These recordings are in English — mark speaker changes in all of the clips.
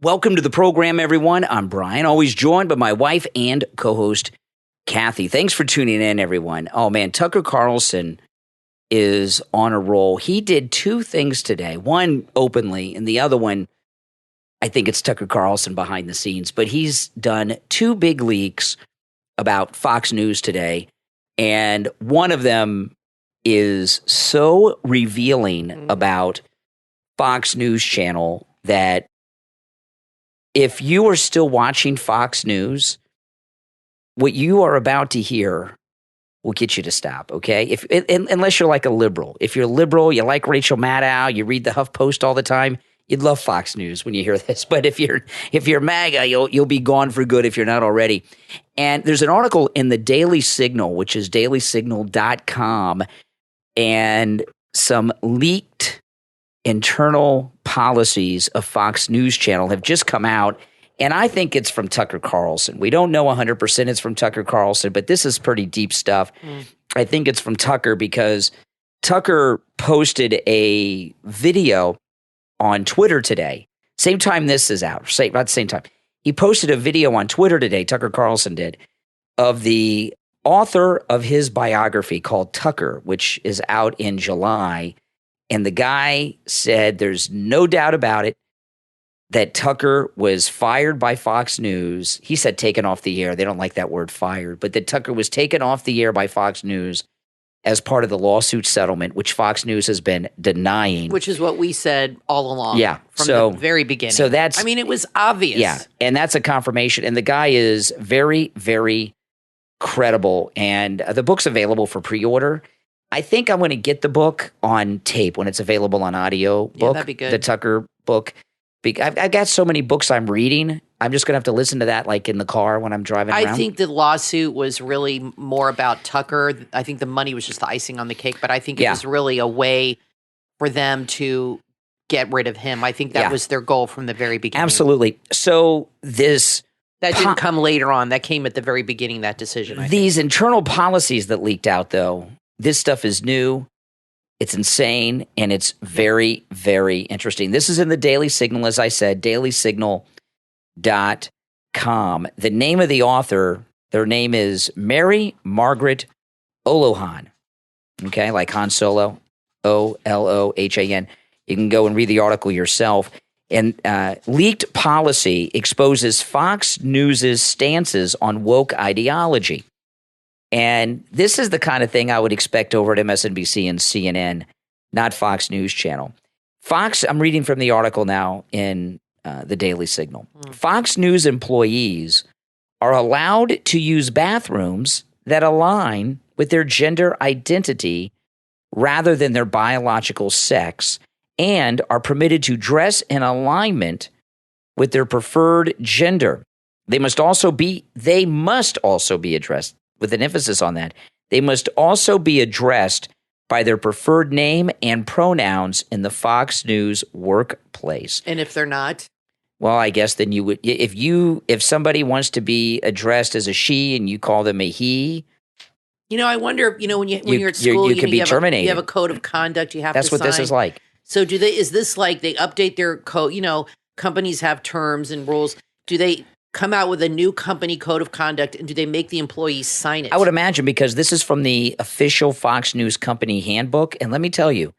Speaker 1: Welcome to the program, everyone. I'm Brian, always joined by my wife and co-host, Kathy. Thanks for tuning in, everyone. Oh, man, Tucker Carlson is on a roll. He did two things today, one openly, and the other one, I think it's Tucker Carlson behind the scenes, but he's done two big leaks about Fox News today, and one of them is so revealing about Fox News Channel that if you are still watching Fox News, what you are about to hear will get you to stop, okay? Unless you're like a liberal. If you're a liberal, you like Rachel Maddow, you read the HuffPost all the time, you'd love Fox News when you hear this. But if you're MAGA, you'll be gone for good if you're not already. And there's an article in the Daily Signal, which is dailysignal.com, and some leaked internal policies of Fox News Channel have just come out, and I think it's from Tucker Carlson. We don't know 100% it's from Tucker Carlson, but this is pretty deep stuff. I think it's from Tucker because Tucker posted a video on Twitter today. Same time this is out, about the same time. He posted a video on Twitter today, Tucker Carlson did, of the author of his biography called Tucker, which is out in July. And the guy said there's no doubt about it that Tucker was fired by Fox News. He said taken off the air. They don't like that word fired, but that Tucker was taken off the air by Fox News as part of the lawsuit settlement, which Fox News has been denying.
Speaker 2: Which is what we said all along.
Speaker 1: Yeah.
Speaker 2: From the very beginning.
Speaker 1: So that's,
Speaker 2: I mean, it was obvious.
Speaker 1: Yeah. And that's a confirmation. And the guy is very, very credible. And the book's available for pre-order. I think I'm going to get the book on tape when it's available on audio book.
Speaker 2: Yeah, that'd be good.
Speaker 1: The Tucker book. I've got so many books I'm reading. I'm just going to have to listen to that like in the car when I'm driving around.
Speaker 2: I think the lawsuit was really more about Tucker. I think the money was just the icing on the cake, but I think it was really a way for them to get rid of him. I think that was their goal from the very beginning.
Speaker 1: Absolutely. So this...
Speaker 2: That didn't come later on. That came at the very beginning, that decision, I think.
Speaker 1: These internal policies that leaked out, though, this stuff is new, it's insane, and it's very, very interesting. This is in the Daily Signal, as I said, dailysignal.com. The name of the author, their name is Mary Margaret Olohan, okay, like Han Solo, Olohan. You can go and read the article yourself. And leaked policy exposes Fox News' stances on woke ideology. And this is the kind of thing I would expect over at MSNBC and CNN, not Fox News Channel. Fox, I'm reading from the article now in the Daily Signal. Fox News employees are allowed to use bathrooms that align with their gender identity rather than their biological sex, and are permitted to dress in alignment with their preferred gender. They must also be addressed, with an emphasis on that. They must also be addressed by their preferred name and pronouns in the Fox News workplace.
Speaker 2: And if they're not?
Speaker 1: Well, I guess then you would, if somebody wants to be addressed as a she and you call them a he.
Speaker 2: I wonder, when you're at school,
Speaker 1: you can be terminated.
Speaker 2: You have a code of conduct you have
Speaker 1: That's
Speaker 2: to sign.
Speaker 1: what this is like.
Speaker 2: So is this like they update their code? Companies have terms and rules. Do they come out with a new company code of conduct, and do they make the employees sign it?
Speaker 1: I would imagine, because this is from the official Fox News company handbook. And let me tell you,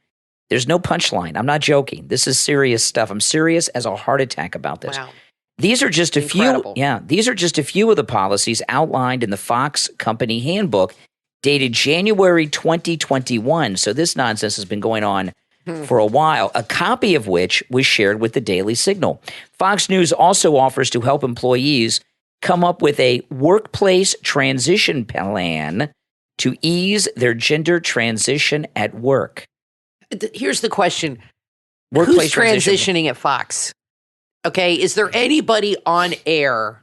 Speaker 1: there's no punchline. I'm not joking. This is serious stuff. I'm serious as a heart attack about this.
Speaker 2: Wow.
Speaker 1: These are just
Speaker 2: Incredible.
Speaker 1: These are just a few of the policies outlined in the Fox company handbook dated January 2021. So this nonsense has been going on for a while, a copy of which was shared with the Daily Signal. Fox News also offers to help employees come up with a workplace transition plan to ease their gender transition at work.
Speaker 2: Here's the question.
Speaker 1: Workplace
Speaker 2: Who's transitioning at Fox? Okay, is there anybody on air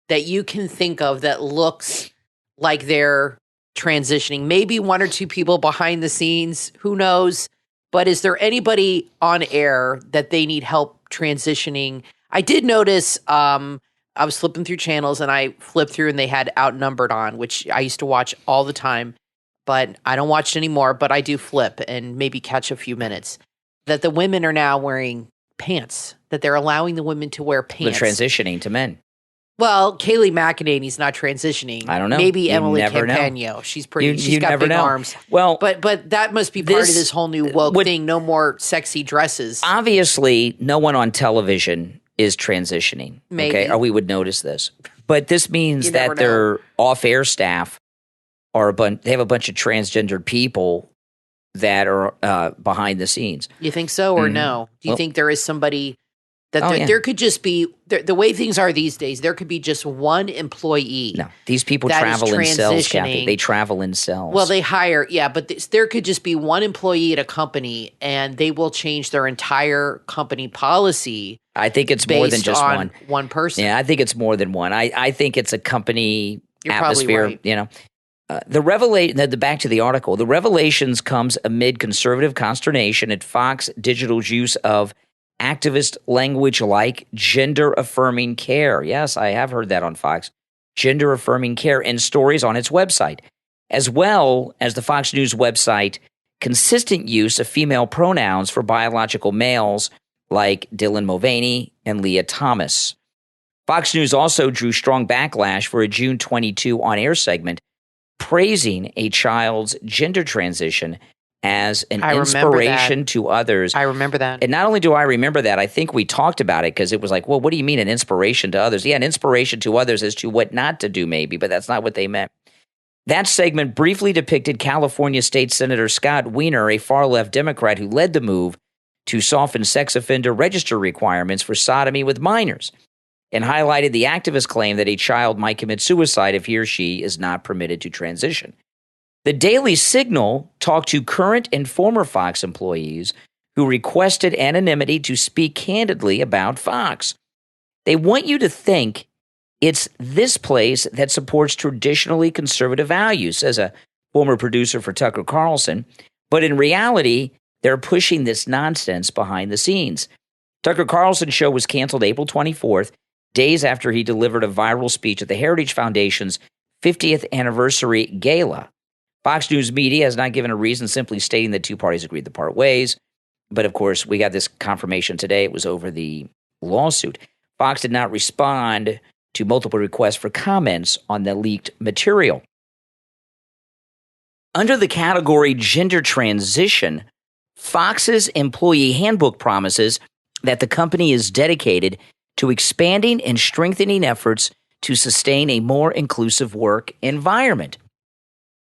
Speaker 2: that you can think of that looks like they're transitioning? Maybe one or two people behind the scenes, who knows? But is there anybody on air that they need help transitioning? I did notice I was flipping through channels and I flipped through and they had Outnumbered on, which I used to watch all the time, but I don't watch it anymore, but I do flip and maybe catch a few minutes. That the women are now wearing pants. that they're allowing the women to wear
Speaker 1: They're
Speaker 2: pants.
Speaker 1: transitioning to men.
Speaker 2: Well, Kayleigh McEnany's not transitioning.
Speaker 1: I don't know.
Speaker 2: Maybe
Speaker 1: You
Speaker 2: Emily
Speaker 1: never know.
Speaker 2: Campagno. She's pretty. She's
Speaker 1: You
Speaker 2: got
Speaker 1: never
Speaker 2: big
Speaker 1: know.
Speaker 2: arms.
Speaker 1: Well,
Speaker 2: but that must be part of this whole new woke thing. No more sexy dresses.
Speaker 1: Obviously, no one on television is transitioning.
Speaker 2: Maybe.
Speaker 1: Okay, or we would notice this. But this means that their off-air staff are they have a bunch of transgendered people that are behind the scenes.
Speaker 2: You think so or no? Do you think there is somebody that there could just be the way things are these days? There could be just one employee.
Speaker 1: No, these people travel in cells, Kathy. They travel in cells.
Speaker 2: Well, they hire, but there could just be one employee at a company, and they will change their entire company policy.
Speaker 1: I think it's more than just
Speaker 2: one person.
Speaker 1: Yeah, I think it's more than one. I think it's a company atmosphere.
Speaker 2: Right.
Speaker 1: You know, back to the article. The revelations comes amid conservative consternation at Fox Digital's use of activist language like gender-affirming care. Yes, I have heard that on Fox. Gender-affirming care in stories on its website, as well as the Fox News website, consistent use of female pronouns for biological males like Dylan Mulvaney and Leah Thomas. Fox News also drew strong backlash for a June 22 on-air segment praising a child's gender transition as an inspiration to others.
Speaker 2: I remember that.
Speaker 1: And not only do I remember that, I think we talked about it because it was like, well, what do you mean an inspiration to others? Yeah, an inspiration to others as to what not to do maybe, but that's not what they meant. That segment briefly depicted California State Senator Scott Wiener, a far-left Democrat who led the move to soften sex offender register requirements for sodomy with minors, and highlighted the activist claim that a child might commit suicide if he or she is not permitted to transition. The Daily Signal talked to current and former Fox employees who requested anonymity to speak candidly about Fox. They want you to think it's this place that supports traditionally conservative values, says a former producer for Tucker Carlson, but in reality, they're pushing this nonsense behind the scenes. Tucker Carlson's show was canceled April 24th, days after he delivered a viral speech at the Heritage Foundation's 50th anniversary gala. Fox News Media has not given a reason, simply stating that two parties agreed to part ways. But of course, we got this confirmation today. It was over the lawsuit. Fox did not respond to multiple requests for comments on the leaked material. Under the category gender transition, Fox's employee handbook promises that the company is dedicated to expanding and strengthening efforts to sustain a more inclusive work environment.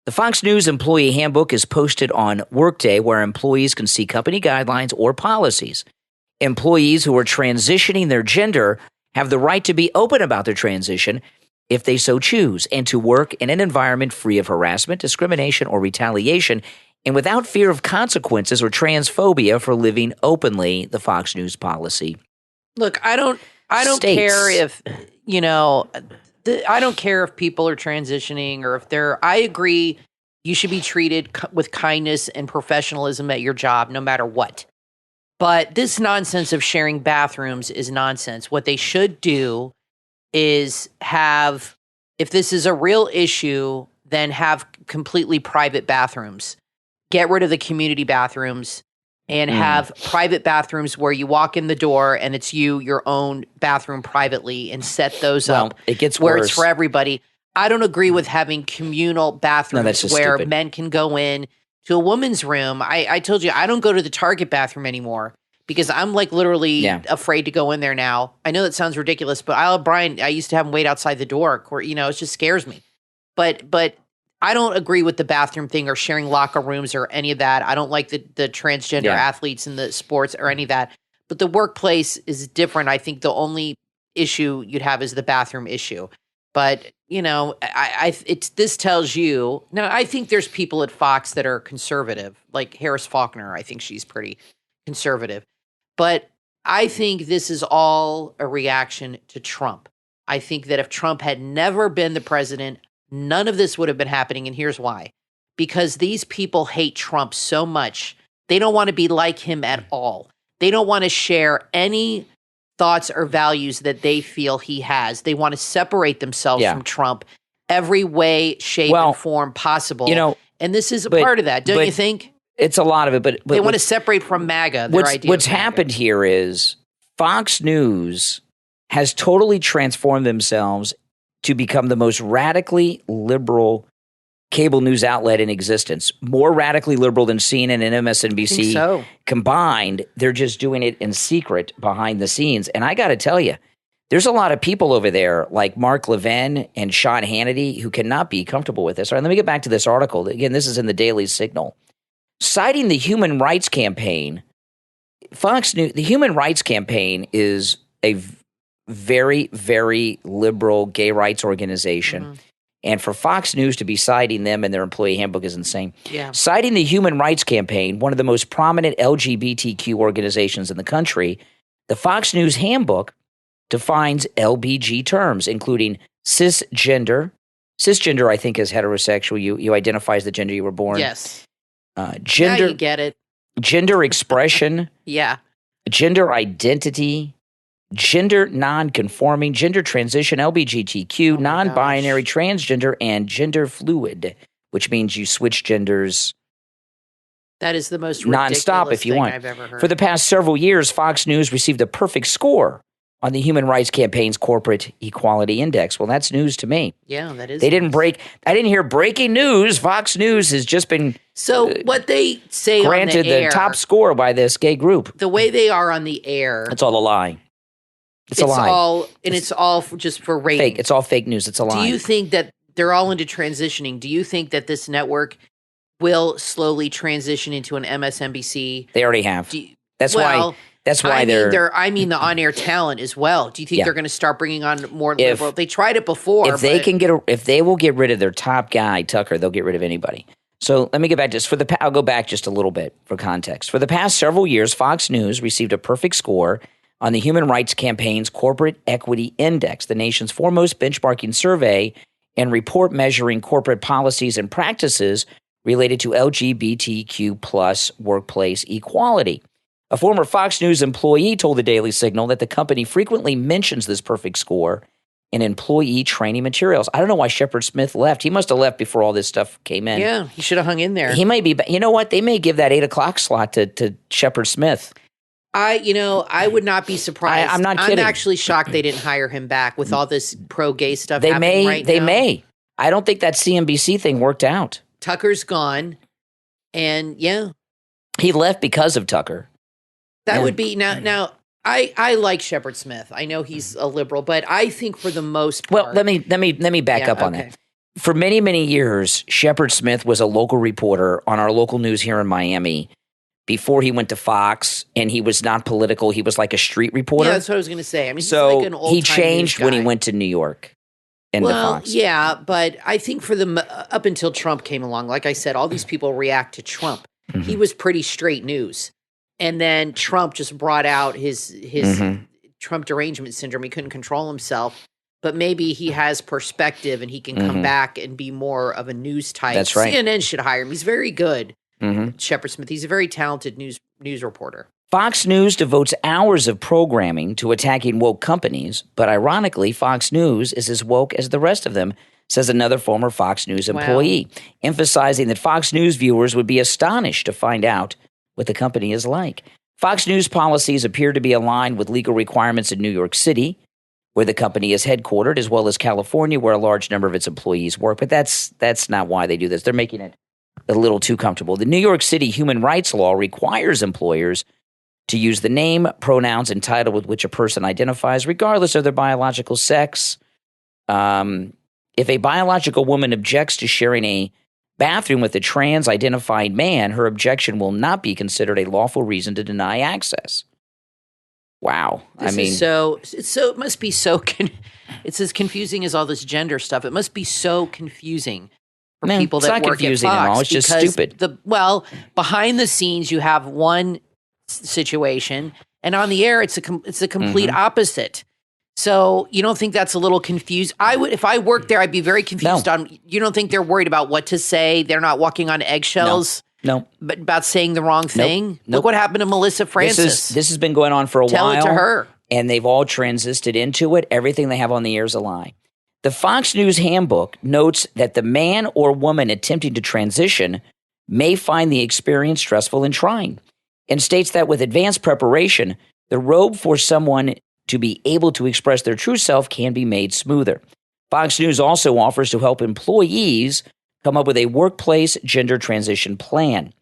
Speaker 1: The Fox News Employee Handbook is posted on Workday, where employees can see company guidelines or policies. Employees who are transitioning their gender have the right to be open about their transition if they so choose, and to work in an environment free of harassment, discrimination, or retaliation, and without fear of consequences or transphobia for living openly, the Fox News policy.
Speaker 2: Look, I don't care if, I don't care if people are transitioning or if I agree you should be treated with kindness and professionalism at your job, no matter what. But this nonsense of sharing bathrooms is nonsense. What they should do is if this is a real issue, then have completely private bathrooms. Get rid of the community bathrooms and have private bathrooms where you walk in the door and it's your own bathroom privately, and set those up.
Speaker 1: It gets
Speaker 2: where
Speaker 1: worse.
Speaker 2: It's for everybody. I don't agree with having communal bathrooms where
Speaker 1: stupid.
Speaker 2: Men can go in to a woman's room. I told you, I don't go to the Target bathroom anymore because I'm like literally afraid to go in there now. I know that sounds ridiculous, but Brian, I used to have him wait outside the door. It just scares me. But I don't agree with the bathroom thing or sharing locker rooms or any of that. I don't like the transgender athletes in the sports or any of that. But the workplace is different. I think the only issue you'd have is the bathroom issue. But, this tells you. Now, I think there's people at Fox that are conservative, like Harris Faulkner. I think she's pretty conservative. But I think this is all a reaction to Trump. I think that if Trump had never been the president, none of this would have been happening, and here's why. Because these people hate Trump so much, they don't want to be like him at all. They don't want to share any thoughts or values that they feel he has. They want to separate themselves from Trump every way, shape, and form possible. And this is a part of that, don't you think?
Speaker 1: It's a lot of it, but
Speaker 2: they want to separate from MAGA.
Speaker 1: What's happened here is Fox News has totally transformed themselves to become the most radically liberal cable news outlet in existence. More radically liberal than CNN and MSNBC combined. They're just doing it in secret behind the scenes. And I got to tell you, there's a lot of people over there like Mark Levin and Sean Hannity who cannot be comfortable with this. All right, let me get back to this article. Again, this is in the Daily Signal. Citing the Human Rights Campaign, Fox News, the Human Rights Campaign is a very, very liberal gay rights organization. Mm-hmm. And for Fox News to be citing them in their employee handbook is insane. Yeah. Citing the Human Rights Campaign, one of the most prominent LGBTQ organizations in the country, the Fox News handbook defines LBG terms, including cisgender. Cisgender, I think, is heterosexual. You identify as the gender you were born.
Speaker 2: Yes.
Speaker 1: Gender.
Speaker 2: Now you get it.
Speaker 1: Gender expression.
Speaker 2: Yeah.
Speaker 1: Gender identity. Gender non-conforming, gender transition, LGBTQ, non-binary, transgender, and gender fluid, which means you switch genders.
Speaker 2: That is the most
Speaker 1: nonstop if you want.
Speaker 2: I've ever heard.
Speaker 1: For the past several years, Fox News received a perfect score on the Human Rights Campaign's Corporate Equality Index. Well, that's news to me.
Speaker 2: Yeah, that is.
Speaker 1: They didn't break. I didn't hear breaking news. Fox News has just been
Speaker 2: what they say
Speaker 1: granted
Speaker 2: on the air,
Speaker 1: the top score by this gay group.
Speaker 2: The way they are on the air,
Speaker 1: it's all a lie. It's a lie.
Speaker 2: It's all just for rating.
Speaker 1: Fake. It's all fake news. It's a lie.
Speaker 2: Do you think that they're all into transitioning? Do you think that this network will slowly transition into an MSNBC?
Speaker 1: They already have. That's why they're.
Speaker 2: I mean, the on-air talent as well. Do you think they're going to start bringing on more liberal? They tried it before.
Speaker 1: If they will get rid of their top guy, Tucker, they'll get rid of anybody. So let me get back to this. I'll go back just a little bit for context. For the past several years, Fox News received a perfect score on the Human Rights Campaign's Corporate Equity Index, the nation's foremost benchmarking survey and report measuring corporate policies and practices related to LGBTQ plus workplace equality. A former Fox News employee told the Daily Signal that the company frequently mentions this perfect score in employee training materials. I don't know why Shepard Smith left. He must have left before all this stuff came in.
Speaker 2: Yeah, he should have hung in there.
Speaker 1: He may be, you know what? They may give that 8 o'clock slot to Shepard Smith.
Speaker 2: I would not be surprised.
Speaker 1: I'm not kidding.
Speaker 2: I'm actually shocked they didn't hire him back with all this pro-gay stuff
Speaker 1: They
Speaker 2: happening right now.
Speaker 1: They may. I don't think that CNBC thing worked out.
Speaker 2: Tucker's gone, and
Speaker 1: he left because of Tucker.
Speaker 2: That would be now. I like Shepard Smith. I know he's a liberal, but I think for the most part.
Speaker 1: Well, let me back up on that. For many, many years, Shepard Smith was a local reporter on our local news here in Miami. Before he went to Fox, and he was not political, he was like a street reporter.
Speaker 2: Yeah, that's what I was going to say. I mean,
Speaker 1: so
Speaker 2: he's like an old
Speaker 1: he changed when he went to New York and to Fox.
Speaker 2: Yeah, but I think for up until Trump came along, like I said, all these people react to Trump. Mm-hmm. He was pretty straight news, and then Trump just brought out his Trump derangement syndrome. He couldn't control himself, but maybe he has perspective, and he can come back and be more of a news type.
Speaker 1: That's right.
Speaker 2: CNN should hire him. He's very good. Shepard Smith. He's a very talented news reporter.
Speaker 1: Fox News devotes hours of programming to attacking woke companies, but ironically, Fox News is as woke as the rest of them, says another former Fox News employee, emphasizing that Fox News viewers would be astonished to find out what the company is like. Fox News policies appear to be aligned with legal requirements in New York City, where the company is headquartered, as well as California, where a large number of its employees work. But that's not why they do this. They're making it a little too comfortable. The New York City human rights law requires employers to use the name, pronouns, and title with which a person identifies, regardless of their biological sex. If a biological woman objects to sharing a bathroom with a trans-identified man, her objection will not be considered a lawful reason to deny access. Wow.
Speaker 2: It must be so it's as confusing as all this gender stuff. It must be so confusing for people that work at Fox.
Speaker 1: It's just stupid.
Speaker 2: Behind the scenes, you have one situation, and on the air, it's a complete opposite. So you don't think that's a little confused? I would, if I worked there, I'd be very confused on. You don't think they're worried about what to say? They're not walking on eggshells.
Speaker 1: No.
Speaker 2: But about saying the wrong thing. Nope. Look what happened to Melissa Francis.
Speaker 1: This has been going on for a while.
Speaker 2: Tell it to her.
Speaker 1: And they've all transisted into it. Everything they have on the air is a lie. The Fox News Handbook notes that the man or woman attempting to transition may find the experience stressful and trying, and states that with advanced preparation, The road for someone to be able to express their true self can be made smoother. Fox News also offers to help employees come up with a workplace gender transition plan.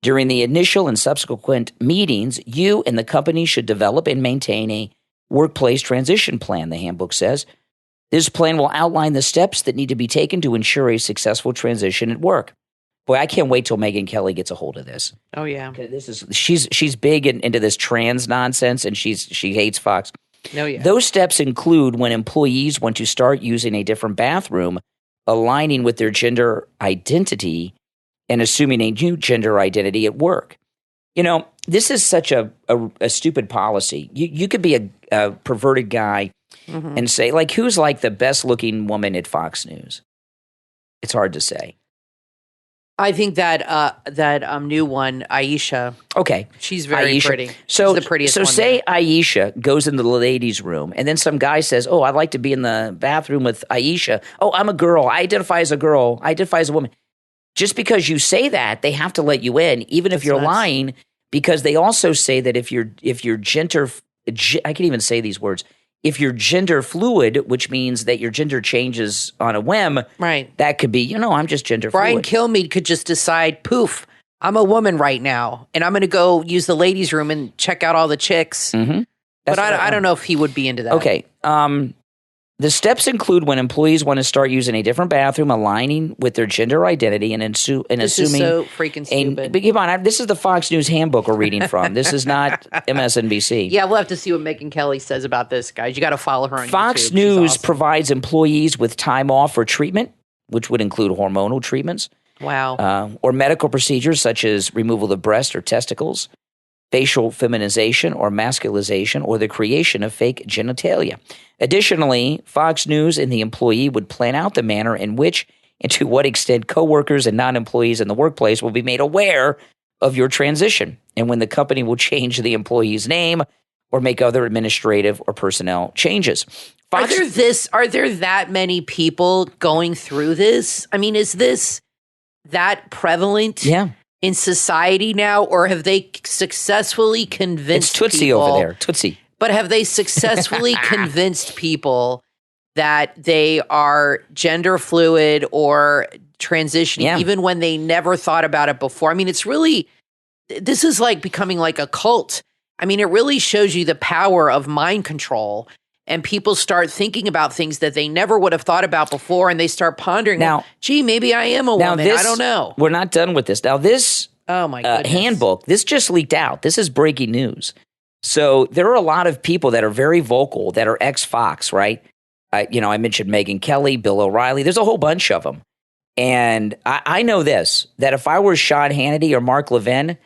Speaker 1: During the initial and subsequent meetings, you and the company should develop and maintain a workplace transition plan, the handbook says. This plan will outline the steps that need to be taken to ensure a successful transition at work. Boy, I can't wait till Megyn Kelly gets a hold of this.
Speaker 2: Oh yeah,
Speaker 1: she's big into this trans nonsense, and she hates Fox.
Speaker 2: No, yeah.
Speaker 1: Those steps include when employees want to start using a different bathroom, aligning with their gender identity, and assuming a new gender identity at work. You know, this is such a stupid policy. You could be a perverted guy and say, like, who's like the best looking woman at Fox News? It's hard to say.
Speaker 2: I think that new one, Aisha.
Speaker 1: Okay,
Speaker 2: she's very pretty.
Speaker 1: So
Speaker 2: she's the prettiest.
Speaker 1: So say Aisha goes into the ladies' room, and then some guy says, "Oh, I'd like to be in the bathroom with Aisha. Oh, I'm a girl. I identify as a girl. I identify as a woman." Just because you say that, they have to let you in, even if you're lying, because they also say that if you're gender, I can't even say these words. If you're gender fluid, which means that your gender changes on a whim,
Speaker 2: right?
Speaker 1: That could be, I'm just gender
Speaker 2: Brian
Speaker 1: fluid.
Speaker 2: Kilmeade could just decide, poof, I'm a woman right now, and I'm going to go use the ladies' room and check out all the chicks.
Speaker 1: Mm-hmm.
Speaker 2: But I don't know if he would be into that.
Speaker 1: Okay. The steps include when employees want to start using a different bathroom, aligning with their gender identity, and assuming.
Speaker 2: This is so freaking stupid.
Speaker 1: But come on, this is the Fox News handbook we're reading from. This is not MSNBC.
Speaker 2: Yeah, we'll have to see what Megyn Kelly says about this, guys. You got to follow her on
Speaker 1: Fox
Speaker 2: YouTube.
Speaker 1: News
Speaker 2: awesome.
Speaker 1: provides employees with time off for treatment, which would include hormonal treatments.
Speaker 2: Wow.
Speaker 1: Or medical procedures such as removal of breast or testicles, facial feminization or masculization, or the creation of fake genitalia. Additionally, Fox News and the employee would plan out the manner in which and to what extent coworkers and non-employees in the workplace will be made aware of your transition, and when the company will change the employee's name or make other administrative or personnel changes.
Speaker 2: Are there that many people going through this? I mean, is this that prevalent?
Speaker 1: Yeah.
Speaker 2: In society now, or have they successfully convinced
Speaker 1: It's Tootsie
Speaker 2: people,
Speaker 1: over there, Tootsie.
Speaker 2: But have they successfully convinced people that they are gender fluid or transitioning, even when they never thought about it before? I mean, this is like becoming like a cult. I mean, it really shows you the power of mind control. And people start thinking about things that they never would have thought about before, and they start pondering, now, gee, maybe I am a woman. I don't know.
Speaker 1: We're not done with this. Now, this handbook, this just leaked out. This is breaking news. So there are a lot of people that are very vocal that are ex-Fox, right? I mentioned Megyn Kelly, Bill O'Reilly. There's a whole bunch of them. And I know this, that if I were Sean Hannity or Mark Levin,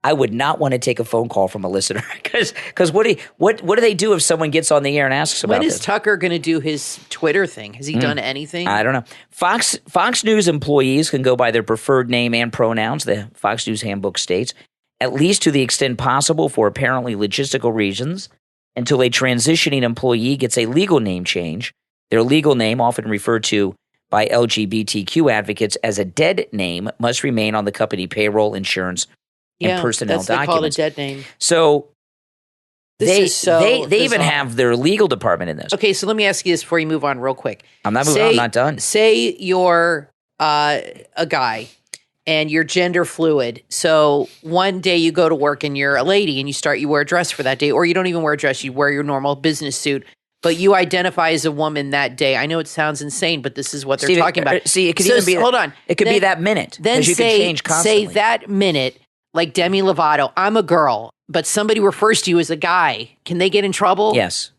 Speaker 1: I would not want to take a phone call from a listener because what do they do if someone gets on the air and asks about this?
Speaker 2: When is Tucker going to do his Twitter thing? Has he done anything?
Speaker 1: I don't know. Fox News employees can go by their preferred name and pronouns, the Fox News handbook states, at least to the extent possible for apparently logistical reasons, until a transitioning employee gets a legal name change. Their legal name, often referred to by LGBTQ advocates as a dead name, must remain on the company payroll, insurance, and personnel documents.
Speaker 2: They call it a dead name.
Speaker 1: So they
Speaker 2: they
Speaker 1: even have their legal department in this.
Speaker 2: Okay, so let me ask you this before you move on real quick.
Speaker 1: I'm not done.
Speaker 2: Say you're a guy and you're gender fluid. So one day you go to work and you're a lady and you wear a dress for that day, or you don't even wear a dress, you wear your normal business suit. But you identify as a woman that day. I know it sounds insane, but this is what they're talking about.
Speaker 1: See, it could even be.
Speaker 2: Hold on.
Speaker 1: It could be that minute.
Speaker 2: Then
Speaker 1: you can change constantly.
Speaker 2: Say that minute, like Demi Lovato, I'm a girl, but somebody refers to you as a guy. Can they get in trouble?
Speaker 1: Yes.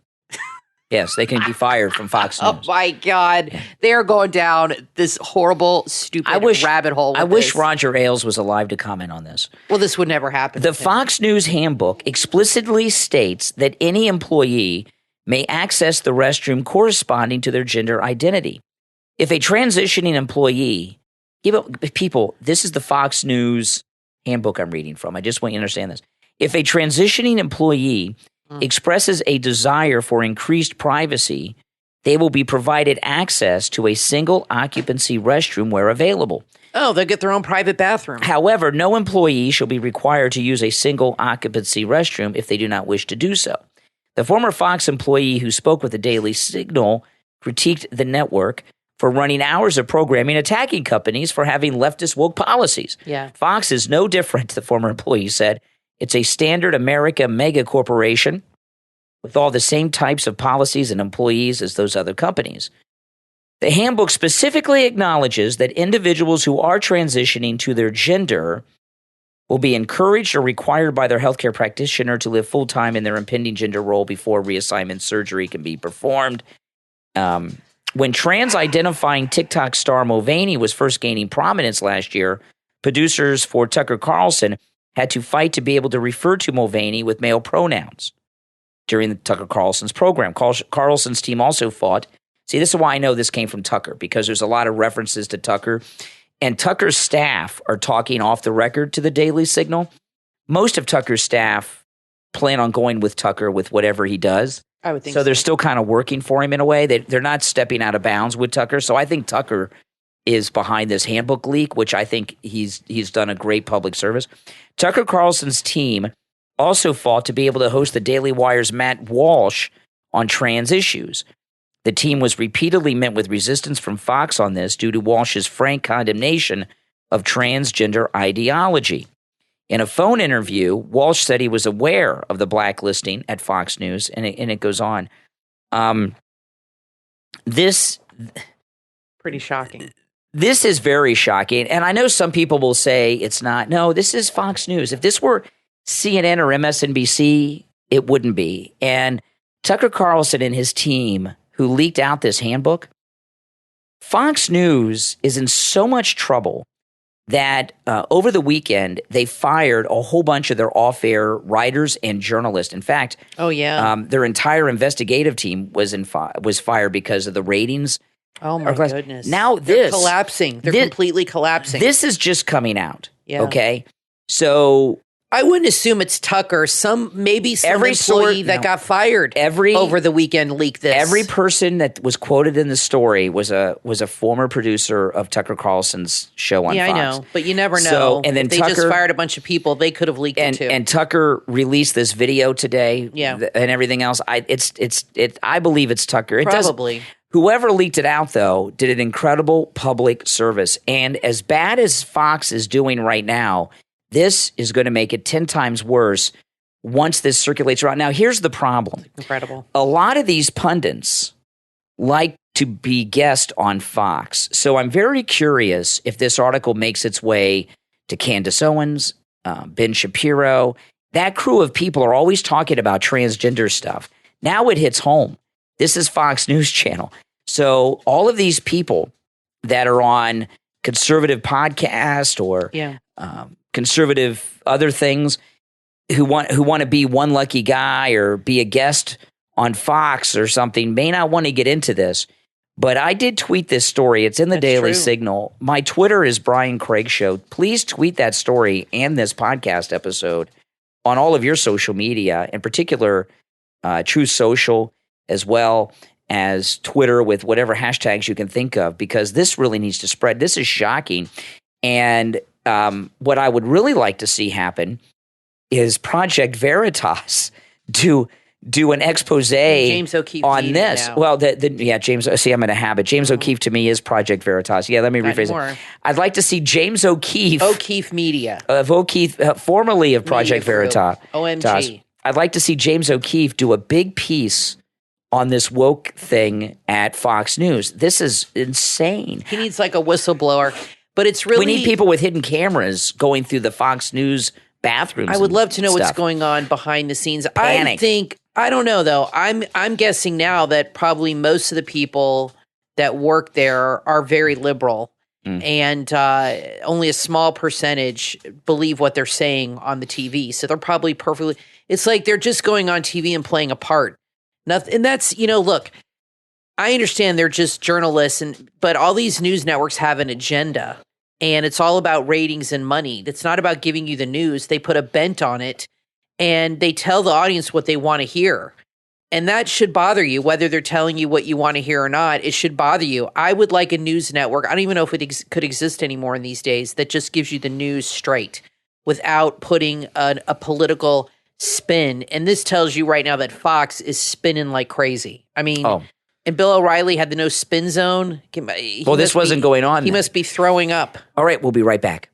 Speaker 1: Yes, they can be fired from Fox News.
Speaker 2: Oh my God. They're going down this horrible, stupid rabbit hole.
Speaker 1: I wish Roger Ailes was alive to comment on this.
Speaker 2: Well, this would never happen.
Speaker 1: The Fox News handbook explicitly states that any employee may access the restroom corresponding to their gender identity. If a transitioning employee, people, this is the Fox News handbook I'm reading from. I just want you to understand this. If a transitioning employee expresses a desire for increased privacy, they will be provided access to a single occupancy restroom where available.
Speaker 2: Oh, they'll get their own private bathroom.
Speaker 1: However, no employee shall be required to use a single occupancy restroom if they do not wish to do so. The former Fox employee who spoke with the Daily Signal critiqued the network for running hours of programming, attacking companies for having leftist woke policies.
Speaker 2: Yeah.
Speaker 1: Fox is no different, the former employee said. It's a standard America mega corporation with all the same types of policies and employees as those other companies. The handbook specifically acknowledges that individuals who are transitioning to their gender will be encouraged or required by their healthcare practitioner to live full-time in their impending gender role before reassignment surgery can be performed. When trans-identifying TikTok star Mulvaney was first gaining prominence last year, producers for Tucker Carlson had to fight to be able to refer to Mulvaney with male pronouns during the Tucker Carlson's program. Carlson's team also fought. See, this is why I know this came from Tucker, because there's a lot of references to Tucker. And Tucker's staff are talking off the record to the Daily Signal. Most of Tucker's staff plan on going with Tucker with whatever he does.
Speaker 2: I would think
Speaker 1: so. They're still kind of working for him in a way. They're not stepping out of bounds with Tucker. So I think Tucker is behind this handbook leak, which I think he's done a great public service. Tucker Carlson's team also fought to be able to host the Daily Wire's Matt Walsh on trans issues. The team was repeatedly met with resistance from Fox on this due to Walsh's frank condemnation of transgender ideology. In a phone interview, Walsh said he was aware of the blacklisting at Fox News, and it goes on. This
Speaker 2: pretty shocking.
Speaker 1: This is very shocking, and I know some people will say it's not. No, this is Fox News. If this were CNN or MSNBC, it wouldn't be. And Tucker Carlson and his team, who leaked out this handbook, Fox News is in so much trouble that over the weekend, they fired a whole bunch of their off-air writers and journalists. In fact, their entire investigative team was fired because of the ratings.
Speaker 2: Oh, my goodness.
Speaker 1: Now
Speaker 2: they're collapsing. They're completely collapsing.
Speaker 1: This is just coming out,
Speaker 2: yeah.
Speaker 1: Okay? So
Speaker 2: I wouldn't assume it's Tucker. Maybe some employee that got fired over the weekend leaked this.
Speaker 1: Every person that was quoted in the story was a former producer of Tucker Carlson's show on Fox.
Speaker 2: Yeah, I know, but you never know.
Speaker 1: And then
Speaker 2: if they just fired a bunch of people, they could have leaked it too.
Speaker 1: And Tucker released this video today, and everything else. I believe it's Tucker.
Speaker 2: Probably.
Speaker 1: Whoever leaked it out, though, did an incredible public service. And as bad as Fox is doing right now, this is going to make it 10 times worse once this circulates around. Now, here's the problem.
Speaker 2: Incredible.
Speaker 1: A lot of these pundits like to be guests on Fox. So I'm very curious if this article makes its way to Candace Owens, Ben Shapiro. That crew of people are always talking about transgender stuff. Now it hits home. This is Fox News Channel. So all of these people that are on conservative podcast or conservative other things who want to be one lucky guy or be a guest on Fox or something may not want to get into this. But I did tweet this story. It's in the Daily Signal. My Twitter is Brian Craig Show. Please tweet that story and this podcast episode on all of your social media, in particular Truth Social, as well as Twitter with whatever hashtags you can think of, because this really needs to spread. This is shocking. And what I would really like to see happen is Project Veritas do an expose
Speaker 2: James O'Keefe
Speaker 1: on this.
Speaker 2: Now.
Speaker 1: Well, James. See, I'm in a habit. James O'Keefe to me is Project Veritas. Yeah, let me rephrase it. I'd like to see James O'Keefe
Speaker 2: Media
Speaker 1: of O'Keefe, formerly of Project Veritas.
Speaker 2: OMG.
Speaker 1: I'd like to see James O'Keefe do a big piece on this woke thing at Fox News. This is insane.
Speaker 2: He needs like a whistleblower, but it's really...
Speaker 1: We need people with hidden cameras going through the Fox News bathrooms.
Speaker 2: I would love to know what's going on behind the scenes.
Speaker 1: Panic.
Speaker 2: I don't know though. I'm guessing now that probably most of the people that work there are very liberal. And only a small percentage believe what they're saying on the TV. So they're probably perfectly... It's like they're just going on TV and playing a part. Nothing, and that's, look, I understand they're just journalists, but all these news networks have an agenda. And it's all about ratings and money. It's not about giving you the news. They put a bent on it, and they tell the audience what they want to hear. And that should bother you, whether they're telling you what you want to hear or not. It should bother you. I would like a news network. I don't even know if it could exist anymore in these days that just gives you the news straight without putting a political spin. And this tells you right now that Fox is spinning like crazy. I mean, and Bill O'Reilly had the no spin zone.
Speaker 1: This wasn't going on.
Speaker 2: He must be throwing up.
Speaker 1: All right, we'll be right back.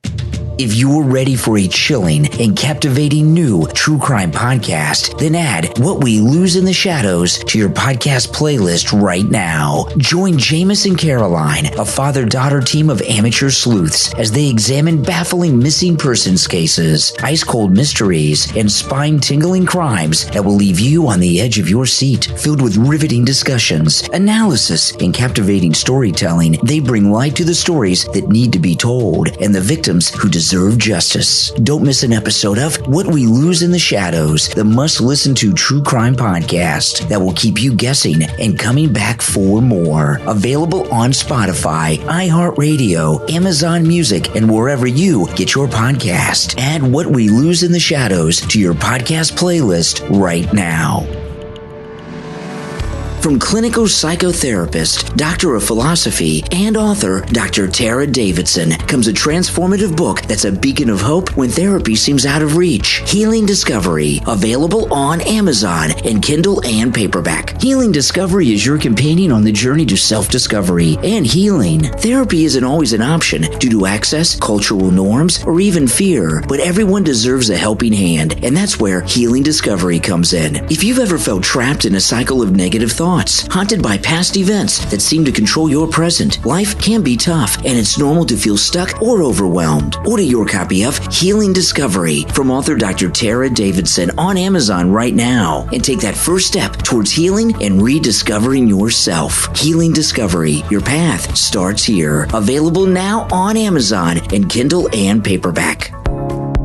Speaker 3: If you're ready for a chilling and captivating new true crime podcast, then add What We Lose in the Shadows to your podcast playlist right now. Join Jameis and Caroline, a father-daughter team of amateur sleuths, as they examine baffling missing persons cases, ice-cold mysteries, and spine-tingling crimes that will leave you on the edge of your seat. Filled with riveting discussions, analysis, and captivating storytelling, they bring light to the stories that need to be told and the victims who deserve justice. Don't miss an episode of What We Lose in the Shadows, the must-listen-to true crime podcast that will keep you guessing and coming back for more. Available on Spotify, iHeartRadio, Amazon Music, and wherever you get your podcast. Add What We Lose in the Shadows to your podcast playlist right now. From clinical psychotherapist, doctor of philosophy, and author Dr. Tara Davidson comes a transformative book that's a beacon of hope when therapy seems out of reach. Healing Discovery, available on Amazon in Kindle and paperback. Healing Discovery is your companion on the journey to self-discovery and healing. Therapy isn't always an option due to access, cultural norms, or even fear, but everyone deserves a helping hand, and that's where Healing Discovery comes in. If you've ever felt trapped in a cycle of negative thoughts, haunted by past events that seem to control your present, life can be tough, and it's normal to feel stuck or overwhelmed. Order your copy of Healing Discovery from author Dr. Tara Davidson on Amazon right now, and take that first step towards healing and rediscovering yourself. Healing Discovery, your path starts here. Available now on Amazon in Kindle and paperback.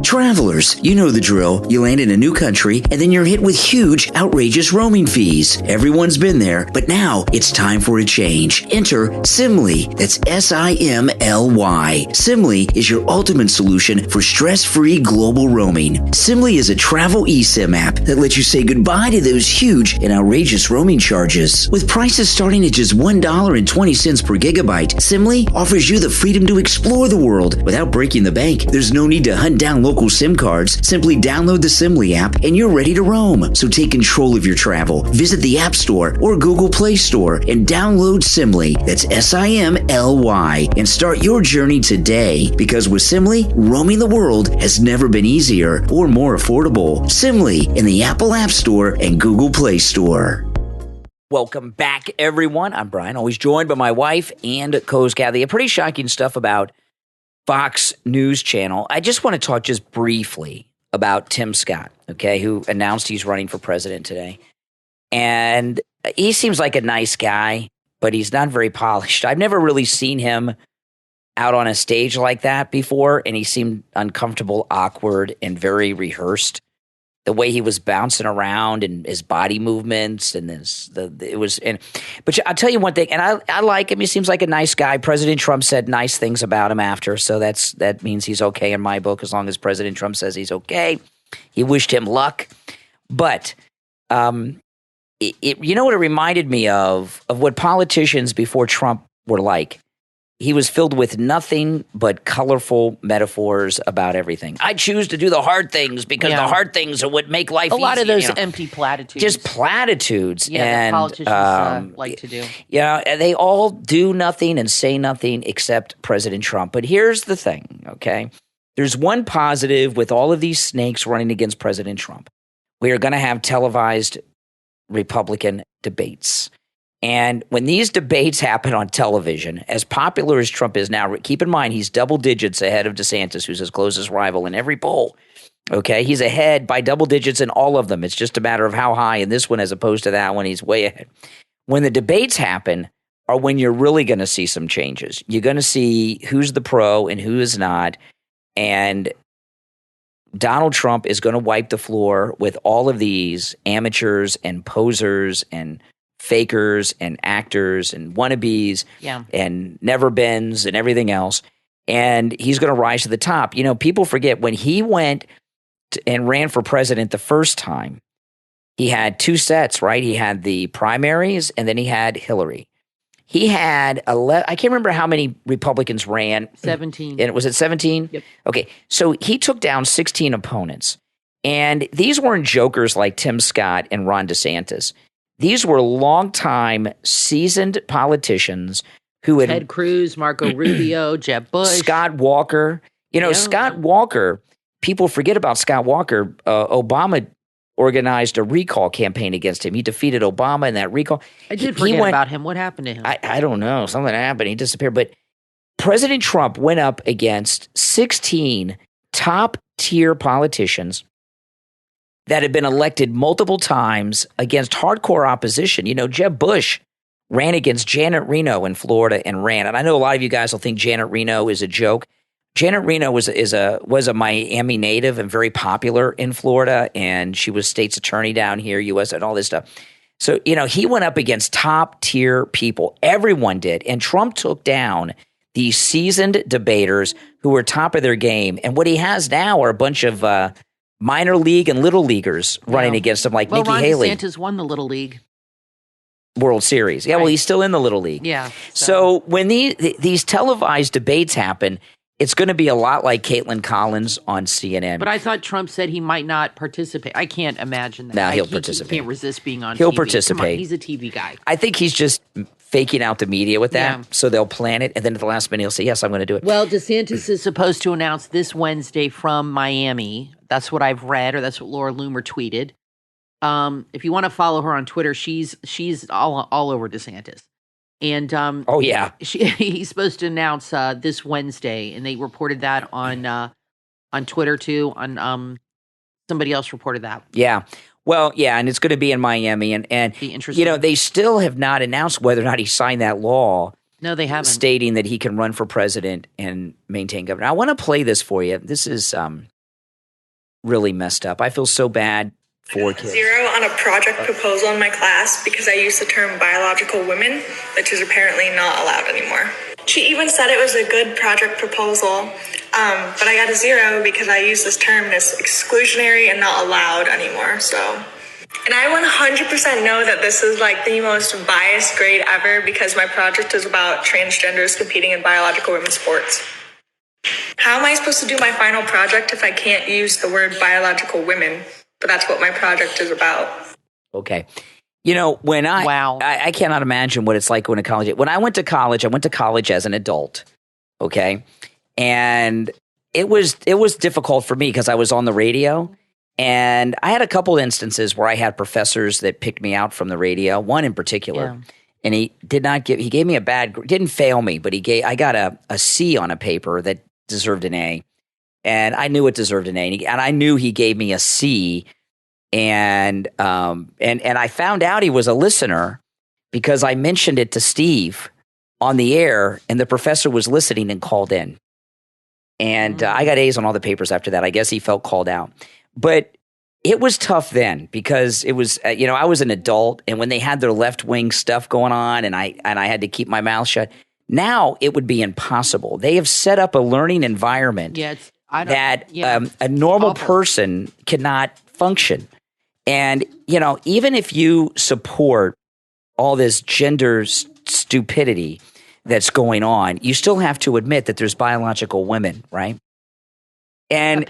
Speaker 3: Travelers, you know the drill. You land in a new country, and then you're hit with huge, outrageous roaming fees. Everyone's been there, but now it's time for a change. Enter Simly. That's S-I-M-L-Y. Simly is your ultimate solution for stress-free global roaming. Simly is a travel eSIM app that lets you say goodbye to those huge and outrageous roaming charges. With prices starting at just $1.20 per gigabyte, Simly offers you the freedom to explore the world without breaking the bank. There's no need to hunt down local SIM cards. Simply download the Simly app and you're ready to roam. So take control of your travel. Visit the App Store or Google Play Store and download Simly. That's S-I-M-L-Y and start your journey today. Because with Simly, roaming the world has never been easier or more affordable. Simly in the Apple App Store and Google Play Store.
Speaker 1: Welcome back, everyone. I'm Brian, always joined by my wife and co-host Kathy. Pretty shocking stuff about Fox News Channel. I just want to talk just briefly about Tim Scott, okay, who announced he's running for president today. And he seems like a nice guy, but he's not very polished. I've never really seen him out on a stage like that before, and he seemed uncomfortable, awkward, and very rehearsed. The way he was bouncing around and his body movements and but I'll tell you one thing, and I like him. He seems like a nice guy. President Trump said nice things about him after, so that means he's okay in my book as long as President Trump says he's okay. He wished him luck, but you know what it reminded me of what politicians before Trump were like. He was filled with nothing but colorful metaphors about everything. I choose to do the hard things because the hard things are what make life easy.
Speaker 2: A lot of those empty platitudes.
Speaker 1: Just platitudes.
Speaker 2: Yeah, that politicians like to do.
Speaker 1: Yeah, they all do nothing and say nothing except President Trump. But here's the thing, okay? There's one positive with all of these snakes running against President Trump. We are going to have televised Republican debates. And when these debates happen on television, as popular as Trump is now, keep in mind he's double digits ahead of DeSantis, who's his closest rival in every poll. Okay, he's ahead by double digits in all of them. It's just a matter of how high in this one as opposed to that one. He's way ahead. When the debates happen are when you're really going to see some changes. You're going to see who's the pro and who is not. And Donald Trump is going to wipe the floor with all of these amateurs and posers and fakers and actors and wannabes and never-beens and everything else. And he's going to rise to the top. You know, people forget when he went and ran for president the first time, he had two sets, right? He had the primaries and then he had Hillary. He had I can't remember how many Republicans ran.
Speaker 2: 17.
Speaker 1: And was it 17?
Speaker 2: Yep.
Speaker 1: Okay. So he took down 16 opponents. And these weren't jokers like Tim Scott and Ron DeSantis. These were longtime seasoned politicians who had
Speaker 2: Ted Cruz, Marco Rubio, Jeb Bush.
Speaker 1: Scott Walker. Scott Walker, people forget about Scott Walker. Obama organized a recall campaign against him. He defeated Obama in that recall.
Speaker 2: I did forget about him. What happened to him?
Speaker 1: I don't know. Something happened. He disappeared. But President Trump went up against 16 top-tier politicians that had been elected multiple times against hardcore opposition. Jeb Bush ran against Janet Reno in Florida and ran. And I know a lot of you guys will think Janet Reno is a joke. Janet Reno was a Miami native and very popular in Florida, and she was state's attorney down here, U.S. and all this stuff. So, he went up against top-tier people. Everyone did. And Trump took down these seasoned debaters who were top of their game. And what he has now are a bunch of minor league and little leaguers running against him, like Nikki Haley.
Speaker 2: Ron DeSantis won the Little League
Speaker 1: World Series. Yeah, right. Well, he's still in the Little League.
Speaker 2: Yeah.
Speaker 1: So when these televised debates happen, it's going to be a lot like Caitlin Collins on CNN.
Speaker 2: But I thought Trump said he might not participate. I can't imagine that.
Speaker 1: No, he'll participate.
Speaker 2: He can't resist being on TV.
Speaker 1: He'll participate.
Speaker 2: Come on, he's a TV guy.
Speaker 1: I think he's just faking out the media with that. So they'll plan it, and then at the last minute he'll say, yes, I'm going to do it.
Speaker 2: Well, DeSantis is supposed to announce this Wednesday from Miami. That's what I've read, or that's what Laura Loomer tweeted. If you want to follow her on Twitter, she's all over DeSantis. And he's supposed to announce this Wednesday, and they reported that on Twitter too. On somebody else reported that.
Speaker 1: Yeah. Well, yeah, and it's going to be in Miami, and
Speaker 2: be interesting.
Speaker 1: They still have not announced whether or not he signed that law.
Speaker 2: No, they haven't.
Speaker 1: Stating that he can run for president and maintain governor. I want to play this for you. This is really messed up. I feel so bad for kids.
Speaker 4: 0 on a project proposal in my class because I used the term biological women, which is apparently not allowed anymore. She even said it was a good project proposal, but I got a 0 because I used this term and it's exclusionary and not allowed anymore. And I 100% know that this is like the most biased grade ever because my project is about transgenders competing in biological women's sports. How am I supposed to do my final project if I can't use the word biological women? But that's what my project is about.
Speaker 1: Okay. When I cannot imagine what it's like going to college. When I went to college as an adult. Okay. And it was difficult for me because I was on the radio, and I had a couple instances where I had professors that picked me out from the radio, one in particular. Yeah. And he gave me didn't fail me, but I got a C on a paper that deserved an A. And I knew it deserved an A, and I knew he gave me a C, and I found out he was a listener because I mentioned it to Steve on the air, and the professor was listening and called in, and I got A's on all the papers after that. I guess he felt called out, but it was tough then because it was I was an adult, and when they had their left wing stuff going on, and I had to keep my mouth shut. Now it would be impossible. They have set up a learning environment. A normal person cannot function. And, even if you support all this gender stupidity that's going on, you still have to admit that there's biological women, right? And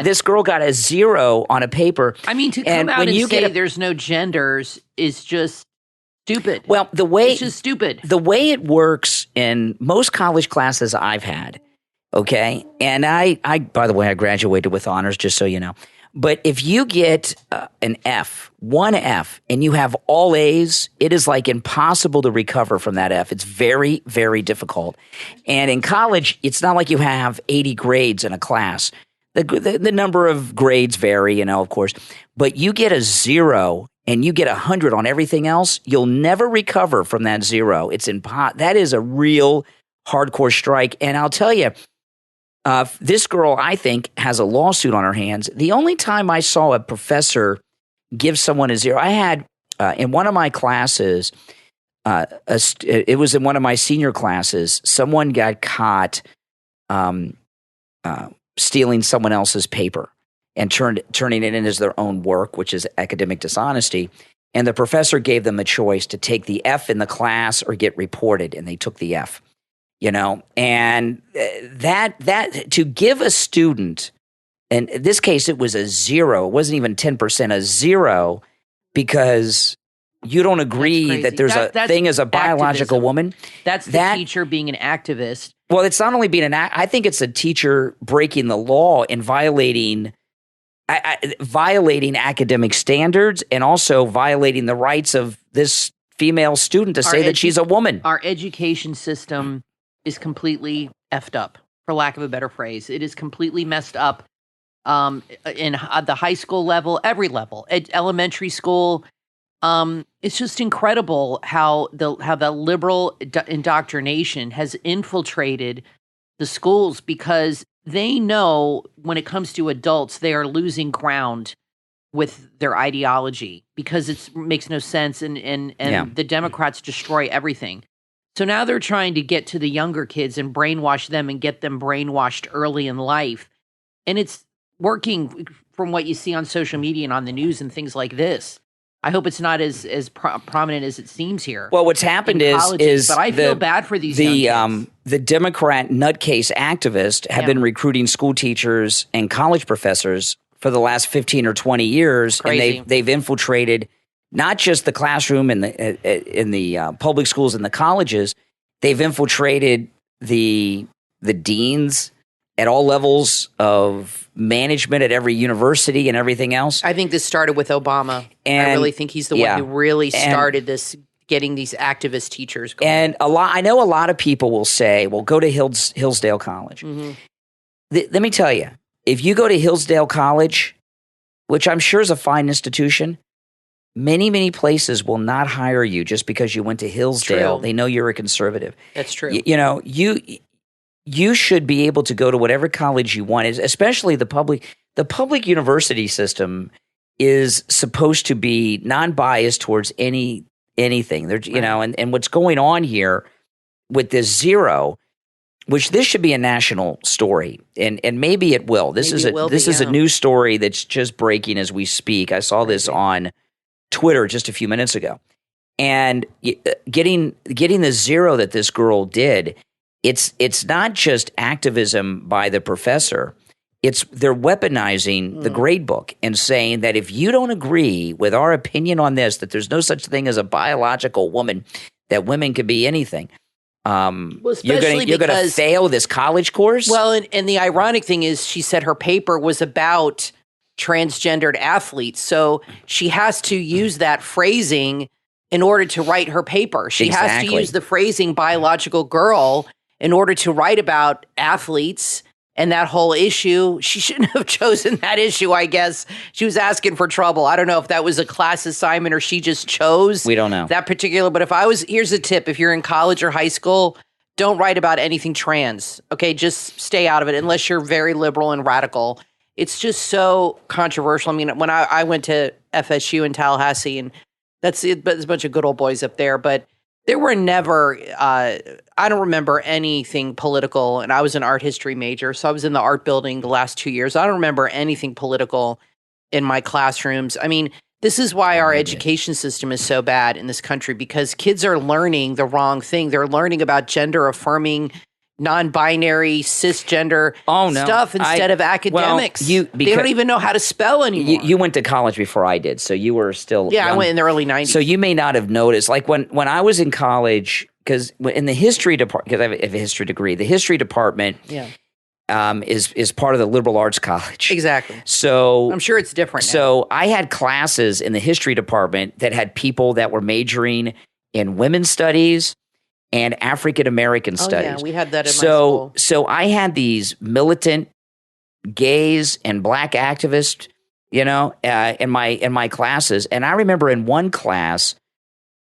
Speaker 1: this girl got a 0 on a paper.
Speaker 2: I mean, to come out and say there's no genders is just stupid.
Speaker 1: Well,
Speaker 2: it's just stupid.
Speaker 1: The way it works in most college classes I've had, okay, and I by the way, I graduated with honors, just so you know. But if you get an F, one F, and you have all A's, it is like impossible to recover from that F. It's very, very difficult. And in college, it's not like you have 80 grades in a class. The number of grades vary, of course. But you get a 0 and you get 100 on everything else, you'll never recover from that 0. That is a real hardcore strike. And I'll tell you, this girl, I think, has a lawsuit on her hands. The only time I saw a professor give someone a 0, I had in one of my classes, it was in one of my senior classes, someone got caught stealing someone else's paper. and turning it in as their own work, which is academic dishonesty. And the professor gave them a choice to take the F in the class or get reported, and they took the F. And that to give a student, and in this case it was a 0, it wasn't even 10%, a 0, because you don't agree that there's a thing as a biological woman.
Speaker 2: That's the teacher being an activist.
Speaker 1: Well, it's not only being I think it's a teacher breaking the law and violating academic standards, and also violating the rights of this female student to say that she's a woman.
Speaker 2: Our education system is completely effed up, for lack of a better phrase. It is completely messed up in the high school level, every level, elementary school. It's just incredible how the liberal indoctrination has infiltrated the schools, because they know when it comes to adults, they are losing ground with their ideology, because it makes no sense, and the Democrats destroy everything. So now they're trying to get to the younger kids and brainwash them and get them brainwashed early in life. And it's working from what you see on social media and on the news and things like this. I hope it's not as prominent as it seems here.
Speaker 1: Well, what's happened is
Speaker 2: but I feel bad for these young kids.
Speaker 1: The Democrat nutcase activists have been recruiting school teachers and college professors for the last 15 or 20 years.
Speaker 2: Crazy.
Speaker 1: And they've infiltrated not just the classroom in the public schools and the colleges. They've infiltrated the deans at all levels of management at every university and everything else.
Speaker 2: I think this started with Obama.
Speaker 1: And,
Speaker 2: I really think he's the one who really started this, getting these activist teachers going.
Speaker 1: And I know a lot of people will say, well, go to Hillsdale College.
Speaker 2: Mm-hmm.
Speaker 1: Let me tell you, if you go to Hillsdale College, which I'm sure is a fine institution, many, many places will not hire you just because you went to Hillsdale. They know you're a conservative.
Speaker 2: That's true.
Speaker 1: You should be able to go to whatever college you want, especially the public. The public university system is supposed to be non-biased towards anything. And what's going on here with this 0, which this should be a national story, and maybe it will. This is a news story that's just breaking as we speak. I saw this on Twitter just a few minutes ago, and getting the 0 that this girl did. It's not just activism by the professor. They're weaponizing the grade book and saying that if you don't agree with our opinion on this, that there's no such thing as a biological woman, that women could be anything. You're going to fail this college course.
Speaker 2: Well, and the ironic thing is, she said her paper was about transgendered athletes, so she has to use that phrasing in order to write her paper. She has to use the phrasing biological girl in order to write about athletes and that whole issue. She shouldn't have chosen that issue, I guess. She was asking for trouble. I don't know if that was a class assignment or she just chose.
Speaker 1: We don't know.
Speaker 2: That particular, but here's a tip. If you're in college or high school, don't write about anything trans. Okay, just stay out of it unless you're very liberal and radical. It's just so controversial. I mean, when I went to FSU in Tallahassee, and that's it, but there's a bunch of good old boys up there, but there were never, I don't remember anything political, and I was an art history major, so I was in the art building the last 2 years. I don't remember anything political in my classrooms. I mean, this is why our education system is so bad in this country, because kids are learning the wrong thing. They're learning about gender-affirming, non-binary, cisgender stuff instead of academics. They don't even know how to spell anymore.
Speaker 1: You went to college before I did, so you were still young.
Speaker 2: I went in the early 90s.
Speaker 1: So you may not have noticed. Like when I was in college, because in the history department, because I have a history degree, the history department is part of the liberal arts college.
Speaker 2: Exactly.
Speaker 1: So
Speaker 2: I'm sure it's different now.
Speaker 1: So I had classes in the history department that had people that were majoring in women's studies and African American studies.
Speaker 2: Yeah, we had that in my school.
Speaker 1: So I had these militant gays and black activists, in my classes. And I remember in one class,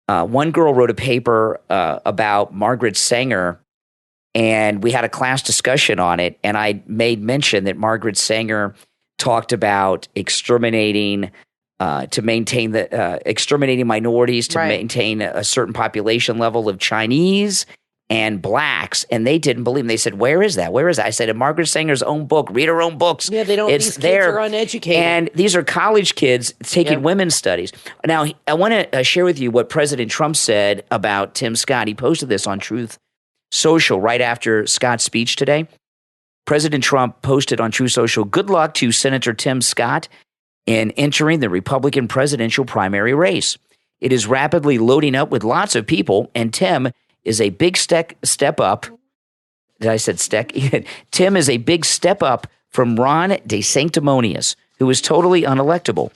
Speaker 1: one girl wrote a paper about Margaret Sanger, and we had a class discussion on it. And I made mention that Margaret Sanger talked about exterminating to maintain exterminating minorities, to maintain a certain population level of Chinese and blacks, and they didn't believe him. They said, "Where is that? Where is that?" I said, "In Margaret Sanger's own book. Read her own books.
Speaker 2: Yeah, they don't.
Speaker 1: It's
Speaker 2: these
Speaker 1: there."
Speaker 2: kids are uneducated,
Speaker 1: and these are college kids taking women's studies. Now, I want to share with you what President Trump said about Tim Scott. He posted this on Truth Social right after Scott's speech today. President Trump posted on Truth Social, "Good luck to Senator Tim Scott in entering the Republican presidential primary race. It is rapidly loading up with lots of people, and Tim is a big step up." Did I said steck? Tim is a big step up from Ron DeSantis, who is totally unelectable.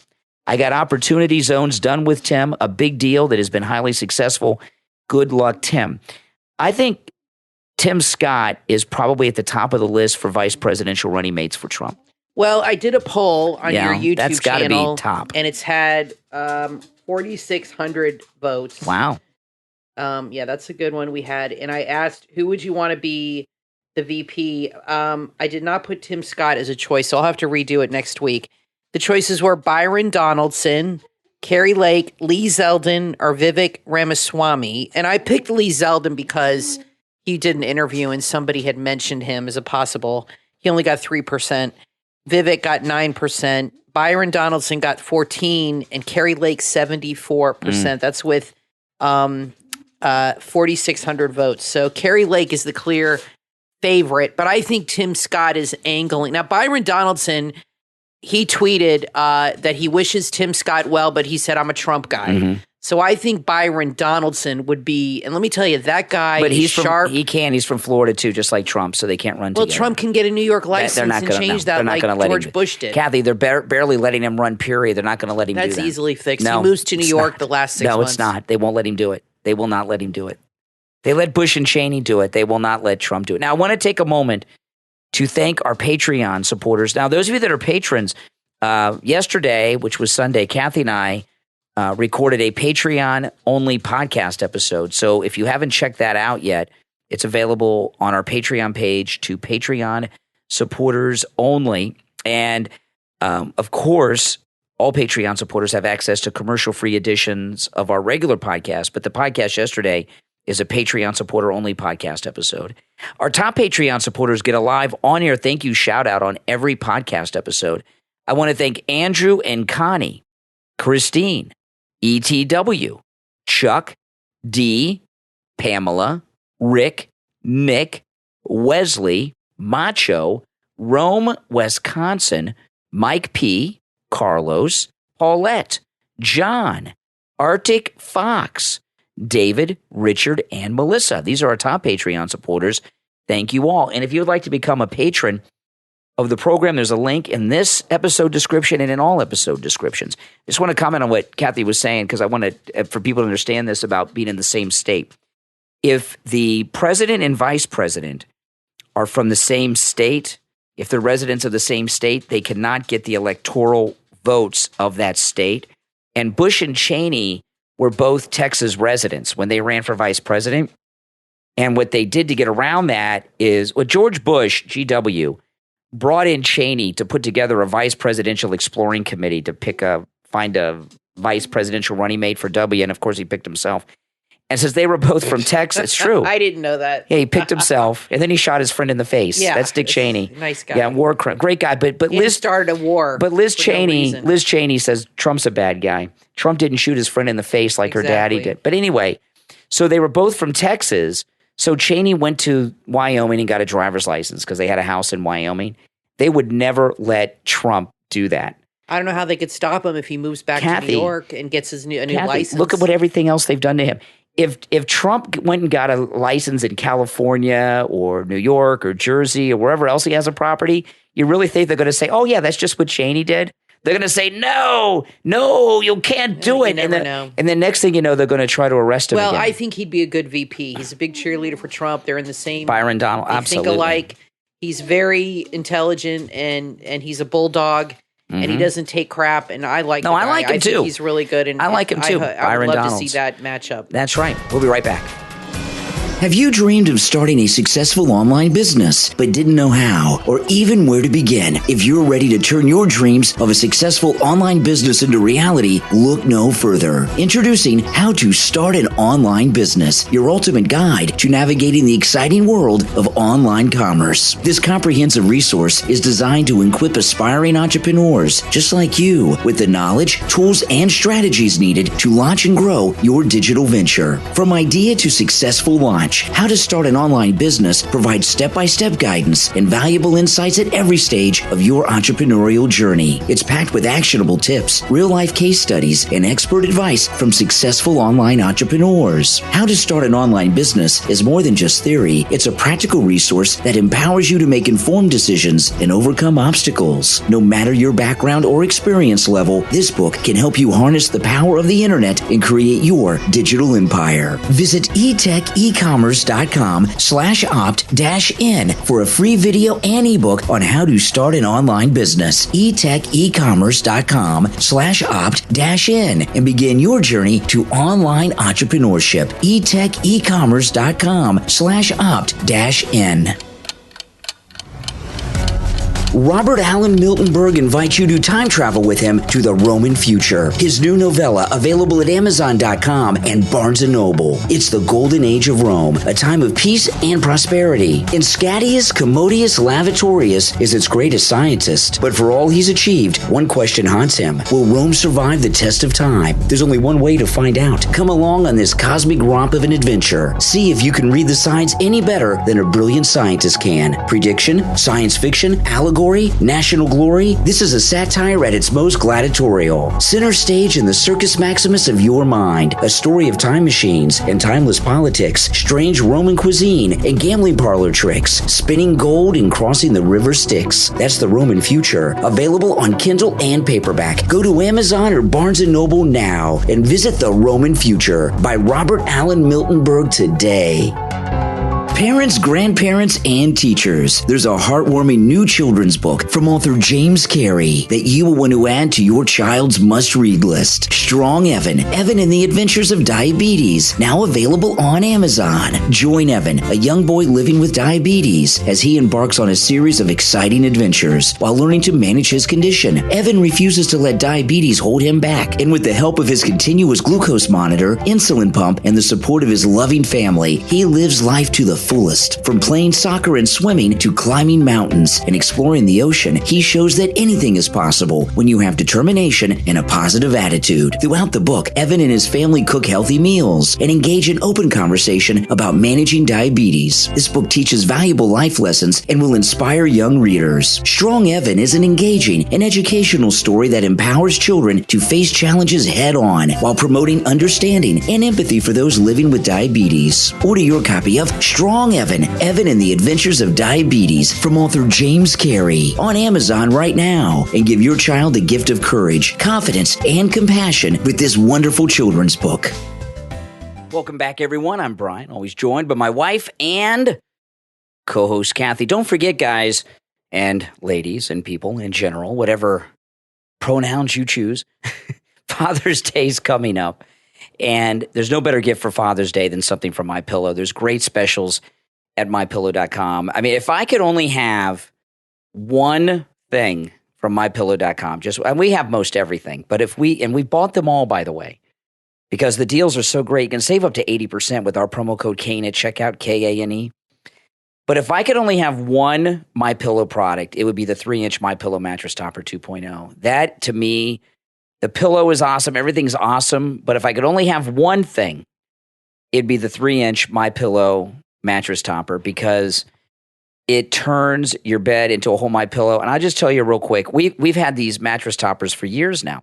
Speaker 1: I got opportunity zones done with Tim, a big deal that has been highly successful. Good luck, Tim. I think Tim Scott is probably at the top of the list for vice presidential running mates for Trump.
Speaker 2: Well, I did a poll on your YouTube
Speaker 1: that's gotta
Speaker 2: channel,
Speaker 1: be top.
Speaker 2: and it's had 4,600 votes.
Speaker 1: Wow.
Speaker 2: Yeah, that's a good one we had. And I asked, who would you want to be the VP? I did not put Tim Scott as a choice, so I'll have to redo it next week. The choices were Byron Donaldson, Carrie Lake, Lee Zeldin, or Vivek Ramaswamy. And I picked Lee Zeldin because he did an interview and somebody had mentioned him as a possible. He only got 3%. Vivek got 9%. Byron Donaldson got 14%, and Carrie Lake 74%. That's with 4,600 votes. So Carrie Lake is the clear favorite, but I think Tim Scott is angling. Now, Byron Donaldson, he tweeted that he wishes Tim Scott well, but he said, "I'm a Trump guy."
Speaker 1: Mm-hmm.
Speaker 2: So I think Byron Donaldson would be, and let me tell you, that guy is sharp.
Speaker 1: He's from Florida too, just like Trump, so they can't run together.
Speaker 2: Well, Trump can get a New York license and change that like George Bush did.
Speaker 1: Kathy, they're barely letting him run, period. They're not going to let him do that.
Speaker 2: That's easily fixed.
Speaker 1: No,
Speaker 2: he moves to New York the last 6 months.
Speaker 1: No, it's not. They won't let him do it. They will not let him do it. They let Bush and Cheney do it. They will not let Trump do it. Now, I want to take a moment to thank our Patreon supporters. Now, those of you that are patrons, yesterday, which was Sunday, Kathy and I recorded a Patreon-only podcast episode. So if you haven't checked that out yet, it's available on our Patreon page to Patreon supporters only. And, of course, all Patreon supporters have access to commercial-free editions of our regular podcast. But the podcast yesterday is a Patreon supporter-only podcast episode. Our top Patreon supporters get a live on-air thank you shout-out on every podcast episode. I want to thank Andrew and Connie, Christine, ETW, Chuck, D, Pamela, Rick, Nick, Wesley, Macho, Rome, Wisconsin, Mike P, Carlos, Paulette, John, Arctic Fox, David, Richard, and Melissa. These are our top Patreon supporters. Thank you all. And if you would like to become a patron of the program, there's a link in this episode description and in all episode descriptions. I just want to comment on what Kathy was saying because I want to, for people to understand this about being in the same state. If the president and vice president are from the same state, if they're residents of the same state, they cannot get the electoral votes of that state. And Bush and Cheney were both Texas residents when they ran for vice president. And what they did to get around that is, well, George Bush, GW, brought in Cheney to put together a vice presidential exploring committee to find a vice presidential running mate for W. And of course, he picked himself. And since they were both from Texas, it's true.
Speaker 2: I didn't know that.
Speaker 1: Yeah, he picked himself, and then he shot his friend in the face. Yeah, that's Dick Cheney.
Speaker 2: Nice guy.
Speaker 1: Yeah, war crime, great guy. But Liz
Speaker 2: started a war.
Speaker 1: But Liz Cheney says Trump's a bad guy. Trump didn't shoot his friend in the face like her daddy did. But anyway, so they were both from Texas. So Cheney went to Wyoming and got a driver's license because they had a house in Wyoming. They would never let Trump do that.
Speaker 2: I don't know how they could stop him if he moves back to New York and gets a new license.
Speaker 1: Look at what everything else they've done to him. If Trump went and got a license in California or New York or Jersey or wherever else he has a property, you really think they're going to say, "Oh yeah, that's just what Cheney did"? They're going to say, "No, you can't do it." And then next thing you know, they're going to try to arrest him.
Speaker 2: Well,
Speaker 1: again.
Speaker 2: I think he'd be a good VP. He's a big cheerleader for Trump. They're in the same
Speaker 1: Byron Donald, absolutely.
Speaker 2: Think alike. He's very intelligent and he's a bulldog. Mm-hmm. And he doesn't take crap, and I like.
Speaker 1: I like him too.
Speaker 2: Think he's really good, and
Speaker 1: I like him too.
Speaker 2: I would love to see that matchup.
Speaker 1: That's right. We'll be right back.
Speaker 3: Have you dreamed of starting a successful online business but didn't know how or even where to begin? If you're ready to turn your dreams of a successful online business into reality, look no further. Introducing How to Start an Online Business, your ultimate guide to navigating the exciting world of online commerce. This comprehensive resource is designed to equip aspiring entrepreneurs just like you with the knowledge, tools, and strategies needed to launch and grow your digital venture. From idea to successful launch, How to Start an Online Business provides step-by-step guidance and valuable insights at every stage of your entrepreneurial journey. It's packed with actionable tips, real-life case studies, and expert advice from successful online entrepreneurs. How to Start an Online Business is more than just theory. It's a practical resource that empowers you to make informed decisions and overcome obstacles. No matter your background or experience level, this book can help you harness the power of the internet and create your digital empire. Visit etechecommerce.com/opt-in for a free video and ebook on how to start an online business. etechecommerce.com/opt-in and begin your journey to online entrepreneurship. etechecommerce.com/opt-in. Robert Allen Miltenberg invites you to time travel with him to the Roman future. His new novella, available at Amazon.com and Barnes & Noble. It's the golden age of Rome, a time of peace and prosperity. And Scadius Commodius Lavatorius is its greatest scientist. But for all he's achieved, one question haunts him. Will Rome survive the test of time? There's only one way to find out. Come along on this cosmic romp of an adventure. See if you can read the signs any better than a brilliant scientist can. Prediction, science fiction, allegory, national glory. This is a satire at its most gladiatorial. Center stage in the Circus Maximus of your mind. A story of time machines and timeless politics, strange Roman cuisine and gambling parlor tricks, spinning gold and crossing the river Styx. That's the Roman future. Available on Kindle and paperback. Go to Amazon or Barnes & Noble now and visit The Roman Future by Robert Allen Miltenberg today. Parents, grandparents, and teachers, there's a heartwarming new children's book from author James Carey that you will want to add to your child's must-read list. Strong Evan, Evan and the Adventures of Diabetes, now available on Amazon. Join Evan, a young boy living with diabetes, as he embarks on a series of exciting adventures while learning to manage his condition. Evan refuses to let diabetes hold him back, and with the help of his continuous glucose monitor, insulin pump, and the support of his loving family, he lives life to the fullest. From playing soccer and swimming to climbing mountains and exploring the ocean, he shows that anything is possible when you have determination and a positive attitude. Throughout the book, Evan and his family cook healthy meals and engage in open conversation about managing diabetes. This book teaches valuable life lessons and will inspire young readers. Strong Evan is an engaging and educational story that empowers children to face challenges head on while promoting understanding and empathy for those living with diabetes. Order your copy of Strong Evan, Evan and the Adventures of Diabetes from author James Carey on Amazon right now, and give your child the gift of courage, confidence, and compassion with this wonderful children's book.
Speaker 1: Welcome back, everyone. I'm Brian, always joined by my wife and co-host Kathy. Don't forget, guys, and ladies and people in general, whatever pronouns you choose, Father's Day is coming up. And there's no better gift for Father's Day than something from MyPillow. There's great specials at MyPillow.com. I mean, if I could only have one thing from MyPillow.com, and we have most everything, but we bought them all, by the way, because the deals are so great. You can save up to 80% with our promo code KANE at checkout, KANE. But if I could only have one MyPillow product, it would be the 3-inch MyPillow Mattress Topper 2.0. That, to me, the pillow is awesome. Everything's awesome. But if I could only have one thing, it'd be the 3-inch MyPillow mattress topper, because it turns your bed into a whole MyPillow. And I'll just tell you real quick, we've had these mattress toppers for years now.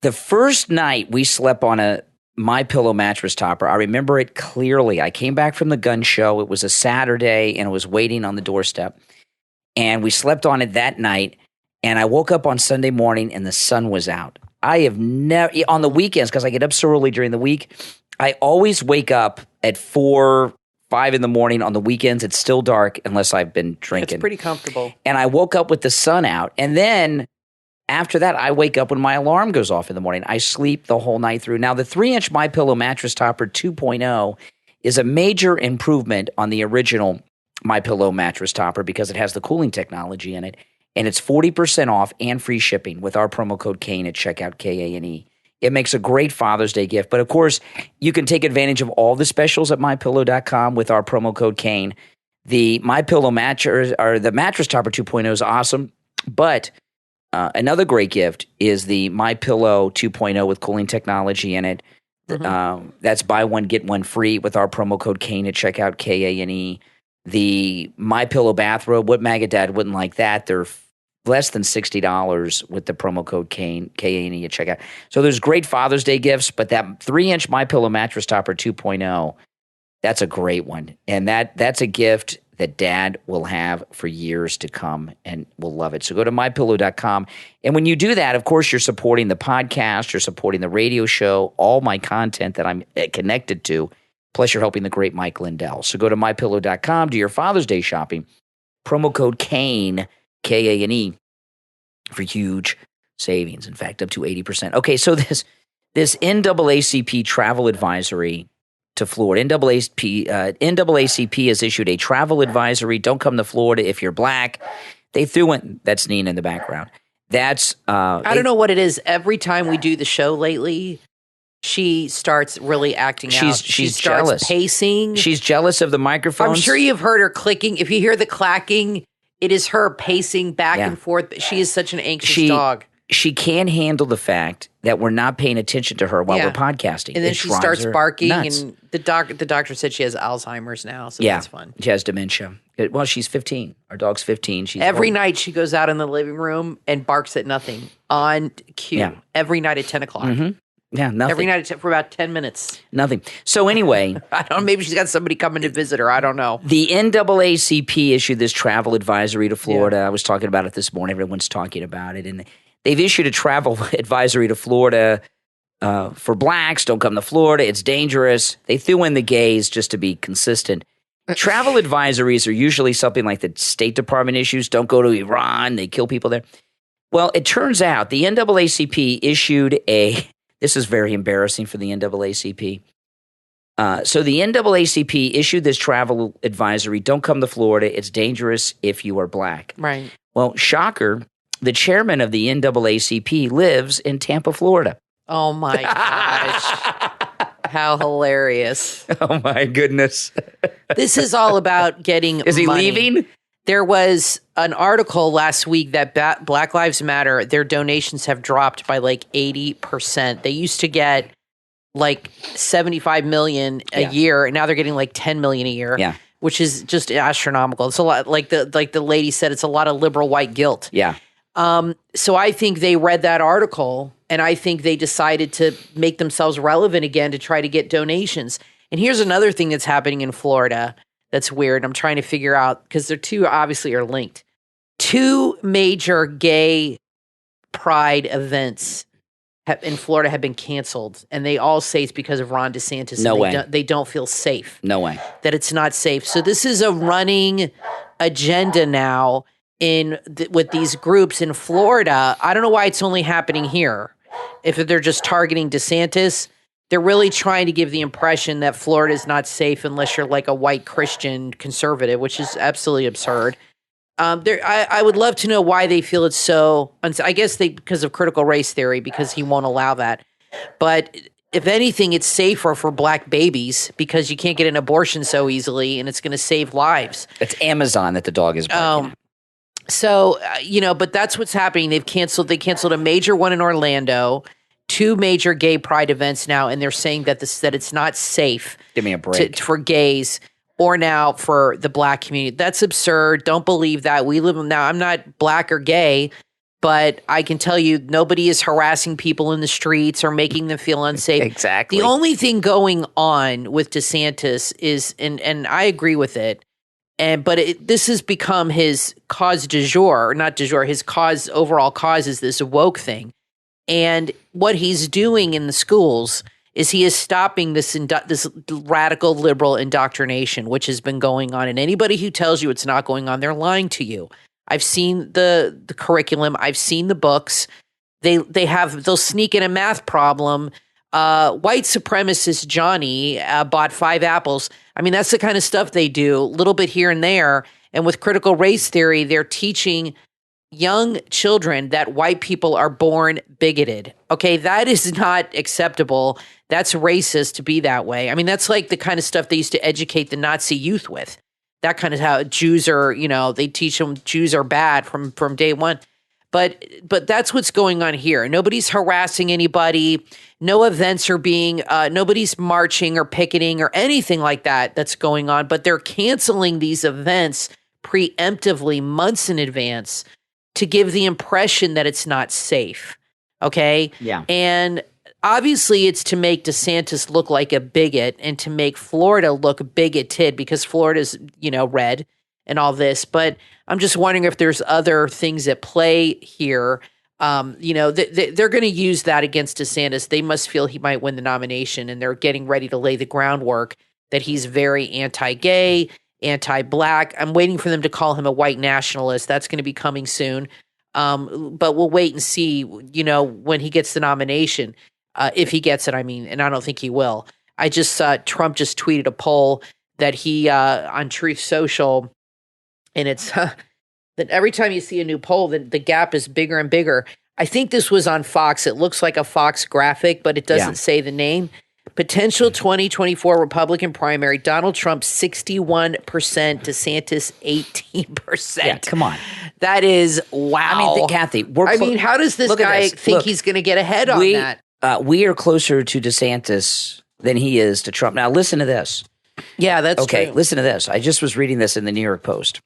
Speaker 1: The first night we slept on a MyPillow mattress topper, I remember it clearly. I came back from the gun show. It was a Saturday, and it was waiting on the doorstep. And we slept on it that night. And I woke up on Sunday morning and the sun was out. I have never, on the weekends, because I get up so early during the week, I always wake up at 4, 5 in the morning on the weekends. It's still dark unless I've been drinking.
Speaker 2: It's pretty comfortable.
Speaker 1: And I woke up with the sun out. And then after that, I wake up when my alarm goes off in the morning. I sleep the whole night through. Now, the 3-inch MyPillow Mattress Topper 2.0 is a major improvement on the original MyPillow mattress topper because it has the cooling technology in it, and it's 40% off and free shipping with our promo code Kane at checkout, Kane. It makes a great Father's Day gift. But, of course, you can take advantage of all the specials at MyPillow.com with our promo code Kane. The MyPillow mattress, or the mattress topper 2.0 is awesome, but another great gift is the MyPillow 2.0 with cooling technology in it. That's buy one, get one free with our promo code Kane at checkout, Kane. The MyPillow bathrobe, what MAGA dad wouldn't like that? They're less than $60 with the promo code Kane, Kane at checkout. So there's great Father's Day gifts, but that 3-inch MyPillow mattress topper 2.0, that's a great one. And that's a gift that dad will have for years to come and will love it. So go to mypillow.com. And when you do that, of course, you're supporting the podcast, you're supporting the radio show, all my content that I'm connected to, plus you're helping the great Mike Lindell. So go to mypillow.com, do your Father's Day shopping, promo code Kane, Kane, for huge savings. In fact, up to 80%. Okay, so this NAACP travel advisory to Florida. NAACP has issued a travel advisory. Don't come to Florida if you're black. They threw in, that's Nina in the background. That's
Speaker 2: I don't know what it is. Every time we do the show lately, she starts really acting out. She starts
Speaker 1: jealous.
Speaker 2: Pacing.
Speaker 1: She's jealous of the microphones.
Speaker 2: I'm sure you've heard her clicking. If you hear the clacking, it is her pacing back and forth. She is such an anxious dog.
Speaker 1: She can't handle the fact that we're not paying attention to her while we're podcasting.
Speaker 2: And then she starts barking,
Speaker 1: nuts.
Speaker 2: and the doctor said she has Alzheimer's now, so that's fun.
Speaker 1: She has dementia. Well, she's 15. Our dog's 15. She's
Speaker 2: Every night she goes out in the living room and barks at nothing on cue. Yeah. Every night at 10 o'clock.
Speaker 1: Mm-hmm. Yeah, nothing.
Speaker 2: Every night for about 10 minutes.
Speaker 1: Nothing. So anyway.
Speaker 2: I don't know. Maybe she's got somebody coming to visit her. I don't know.
Speaker 1: The NAACP issued this travel advisory to Florida. I was talking about it this morning. Everyone's talking about it. And they've issued a travel advisory to Florida for blacks. Don't come to Florida. It's dangerous. They threw in the gays just to be consistent. Travel advisories are usually something like the State Department issues. Don't go to Iran. They kill people there. Well, it turns out the NAACP issued this is very embarrassing for the NAACP. So the NAACP issued this travel advisory. Don't come to Florida. It's dangerous if you are black.
Speaker 2: Right.
Speaker 1: Well, shocker. The chairman of the NAACP lives in Tampa, Florida.
Speaker 2: Oh, my gosh. How hilarious.
Speaker 1: Oh, my goodness.
Speaker 2: This is all about getting
Speaker 1: Is he
Speaker 2: money.
Speaker 1: leaving?
Speaker 2: There was an article last week that Black Lives Matter, their donations have dropped by like 80%. They used to get like $75 million a year, and now they're getting like $10 million a year.
Speaker 1: Yeah.
Speaker 2: Which is just astronomical. It's a lot, like the lady said, it's a lot of liberal white guilt.
Speaker 1: Yeah.
Speaker 2: So I think they read that article, and I think they decided to make themselves relevant again to try to get donations. And here's another thing that's happening in Florida that's weird. I'm trying to figure out, because they're two obviously are linked. 2 major gay pride events in Florida have been canceled, and they all say it's because of Ron DeSantis.
Speaker 1: No way.
Speaker 2: They don't feel safe.
Speaker 1: No way.
Speaker 2: That it's not safe. So this is a running agenda now with these groups in Florida. I don't know why it's only happening here. If they're just targeting DeSantis, they're really trying to give the impression that Florida is not safe unless you're like a white Christian conservative, which is absolutely absurd. I would love to know why they feel it's so. I guess because of critical race theory, because he won't allow that. But if anything, it's safer for black babies because you can't get an abortion so easily, and it's going to save lives.
Speaker 1: It's Amazon that the dog is barking at.
Speaker 2: So, but that's what's happening. They canceled a major one in Orlando, 2 major gay pride events now, and they're saying that it's not safe.
Speaker 1: Give me a break.
Speaker 2: For gays or now for the black community. That's absurd. Don't believe that. I'm not black or gay, but I can tell you nobody is harassing people in the streets or making them feel unsafe.
Speaker 1: Exactly.
Speaker 2: The only thing going on with DeSantis is, and I agree with it, but this has become his cause du jour, not du jour. His overall cause is this woke thing. And what he's doing in the schools is he is stopping this radical liberal indoctrination, which has been going on. And anybody who tells you it's not going on, they're lying to you. I've seen the curriculum. I've seen the books. They'll sneak in a math problem white supremacist Johnny bought 5 apples. I mean, that's the kind of stuff they do, a little bit here and there. And with critical race theory, they're teaching young children that white people are born bigoted. Okay, that is not acceptable. That's racist to be that way. I mean, that's like the kind of stuff they used to educate the Nazi youth with. That kind of how Jews are, they teach them Jews are bad from day one. But that's what's going on here. Nobody's harassing anybody. No events are being, nobody's marching or picketing or anything like that that's going on. But they're canceling these events preemptively months in advance to give the impression that it's not safe. Okay?
Speaker 1: Yeah.
Speaker 2: And obviously it's to make DeSantis look like a bigot and to make Florida look bigoted because Florida's, red and all this. But I'm just wondering if there's other things at play here. They're going to use that against DeSantis. They must feel he might win the nomination, and they're getting ready to lay the groundwork that he's very anti-gay, anti-black. I'm waiting for them to call him a white nationalist. That's going to be coming soon. But we'll wait and see, when he gets the nomination, if he gets it, I mean, and I don't think he will. I just saw Trump just tweeted a poll that he, on Truth Social, and it's that every time you see a new poll, the gap is bigger and bigger. I think this was on Fox. It looks like a Fox graphic, but it doesn't say the name. Potential 2024 Republican primary, Donald Trump 61%, DeSantis 18%.
Speaker 1: Yeah, come on.
Speaker 2: That is, wow.
Speaker 1: I mean, Kathy,
Speaker 2: how does this guy think he's going to get ahead on that?
Speaker 1: We are closer to DeSantis than he is to Trump. Now, listen to this.
Speaker 2: Yeah, that's true.
Speaker 1: Okay, listen to this. I just was reading this in the New York Post.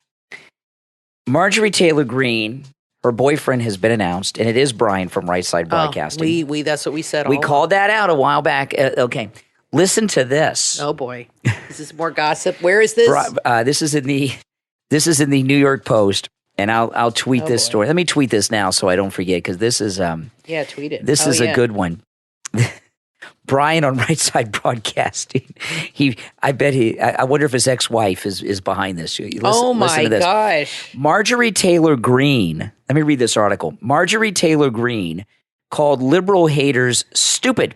Speaker 1: Marjorie Taylor Greene, her boyfriend has been announced, and it is Brian from Right Side Broadcasting.
Speaker 2: We that's what we said.
Speaker 1: We called that out a while back. Okay, listen to this.
Speaker 2: Oh boy, this is more gossip. Where is this?
Speaker 1: This is in the New York Post, and I'll tweet this story. Let me tweet this now so I don't forget because this is
Speaker 2: tweet it.
Speaker 1: This is a good one. Brian on Right Side Broadcasting. I wonder if his ex-wife is behind this.
Speaker 2: Listen to this. Gosh.
Speaker 1: Marjorie Taylor Greene. Let me read this article. Marjorie Taylor Greene called liberal haters stupid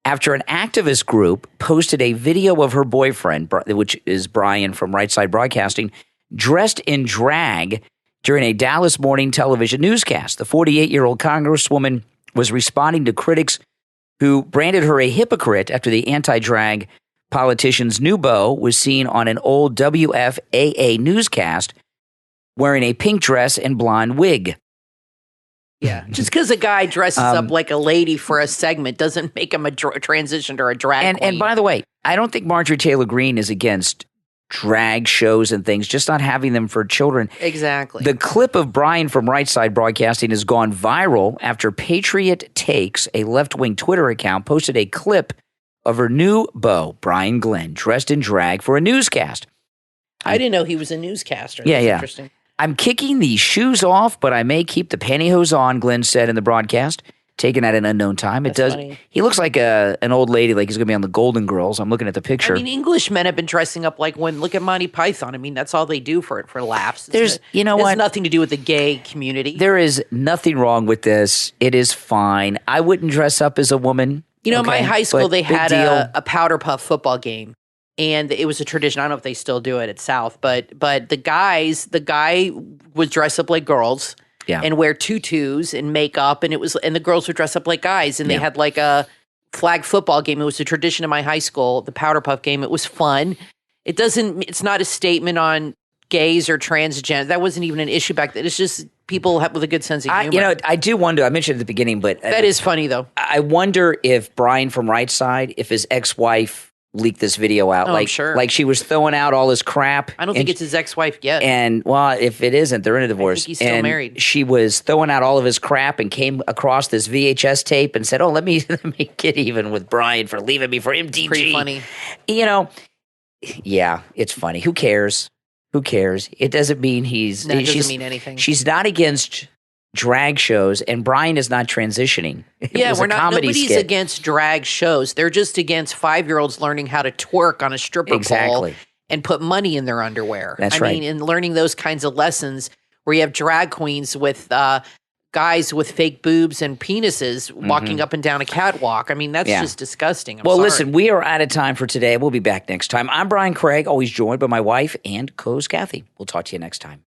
Speaker 1: after an activist group posted a video of her boyfriend, which is Brian from Right Side Broadcasting, dressed in drag during a Dallas morning television newscast. The 48-year-old Congresswoman was responding to critics who branded her a hypocrite after the anti-drag politician's new beau was seen on an old WFAA newscast wearing a pink dress and blonde wig.
Speaker 2: Yeah, just because a guy dresses up like a lady for a segment doesn't make him a transition to a drag queen.
Speaker 1: And by the way, I don't think Marjorie Taylor Greene is against drag shows and things, just not having them for children.
Speaker 2: Exactly.
Speaker 1: The clip of Brian from Right Side Broadcasting has gone viral after Patriot Takes, a left-wing Twitter account, posted a clip of her new beau, Brian Glenn, dressed in drag for a newscast.
Speaker 2: I didn't know he was a newscaster.
Speaker 1: That's
Speaker 2: interesting.
Speaker 1: I'm kicking these shoes off, but I may keep the pantyhose on, Glenn said in the broadcast. Taken at an unknown time.
Speaker 2: Funny.
Speaker 1: He looks like an old lady, like he's going to be on the Golden Girls. I'm looking at the picture.
Speaker 2: I mean, English men have been dressing up like look at Monty Python. I mean, that's all they do for laughs.
Speaker 1: It has
Speaker 2: nothing to do with the gay community.
Speaker 1: There is nothing wrong with this. It is fine. I wouldn't dress up as a woman.
Speaker 2: My high school, they had a powder puff football game. And it was a tradition. I don't know if they still do it at South, but the guy would dress up like girls.
Speaker 1: Yeah.
Speaker 2: And wear tutus and makeup, and the girls would dress up like guys, and they had like a flag football game. It was a tradition in my high school, the powder puff game. It was fun. It's not a statement on gays or transgender. That wasn't even an issue back then. It's just people with a good sense of humor.
Speaker 1: I do wonder. I mentioned at the beginning, but
Speaker 2: that is funny though.
Speaker 1: I wonder if Brian from Right Side, if his ex-wife leaked this video out.
Speaker 2: I'm sure.
Speaker 1: Like she was throwing out all his crap.
Speaker 2: I don't think it's his ex-wife yet.
Speaker 1: And, if it isn't, they're in a divorce.
Speaker 2: I think he's still married.
Speaker 1: She was throwing out all of his crap and came across this VHS tape and said, let me get even with Brian for leaving me for MTG.
Speaker 2: Pretty funny.
Speaker 1: Yeah, it's funny. Who cares? It doesn't mean
Speaker 2: it doesn't mean anything.
Speaker 1: She's not against drag shows, and Brian is not transitioning.
Speaker 2: Yeah, nobody's against drag shows. They're just against 5-year-olds learning how to twerk on a stripper pole and put money in their underwear.
Speaker 1: That's right.
Speaker 2: I mean, and learning those kinds of lessons where you have drag queens with guys with fake boobs and penises walking up and down a catwalk. I mean, that's just disgusting.
Speaker 1: Well, listen, we are out of time for today. We'll be back next time. I'm Brian Craig, always joined by my wife and co-host Kathy. We'll talk to you next time.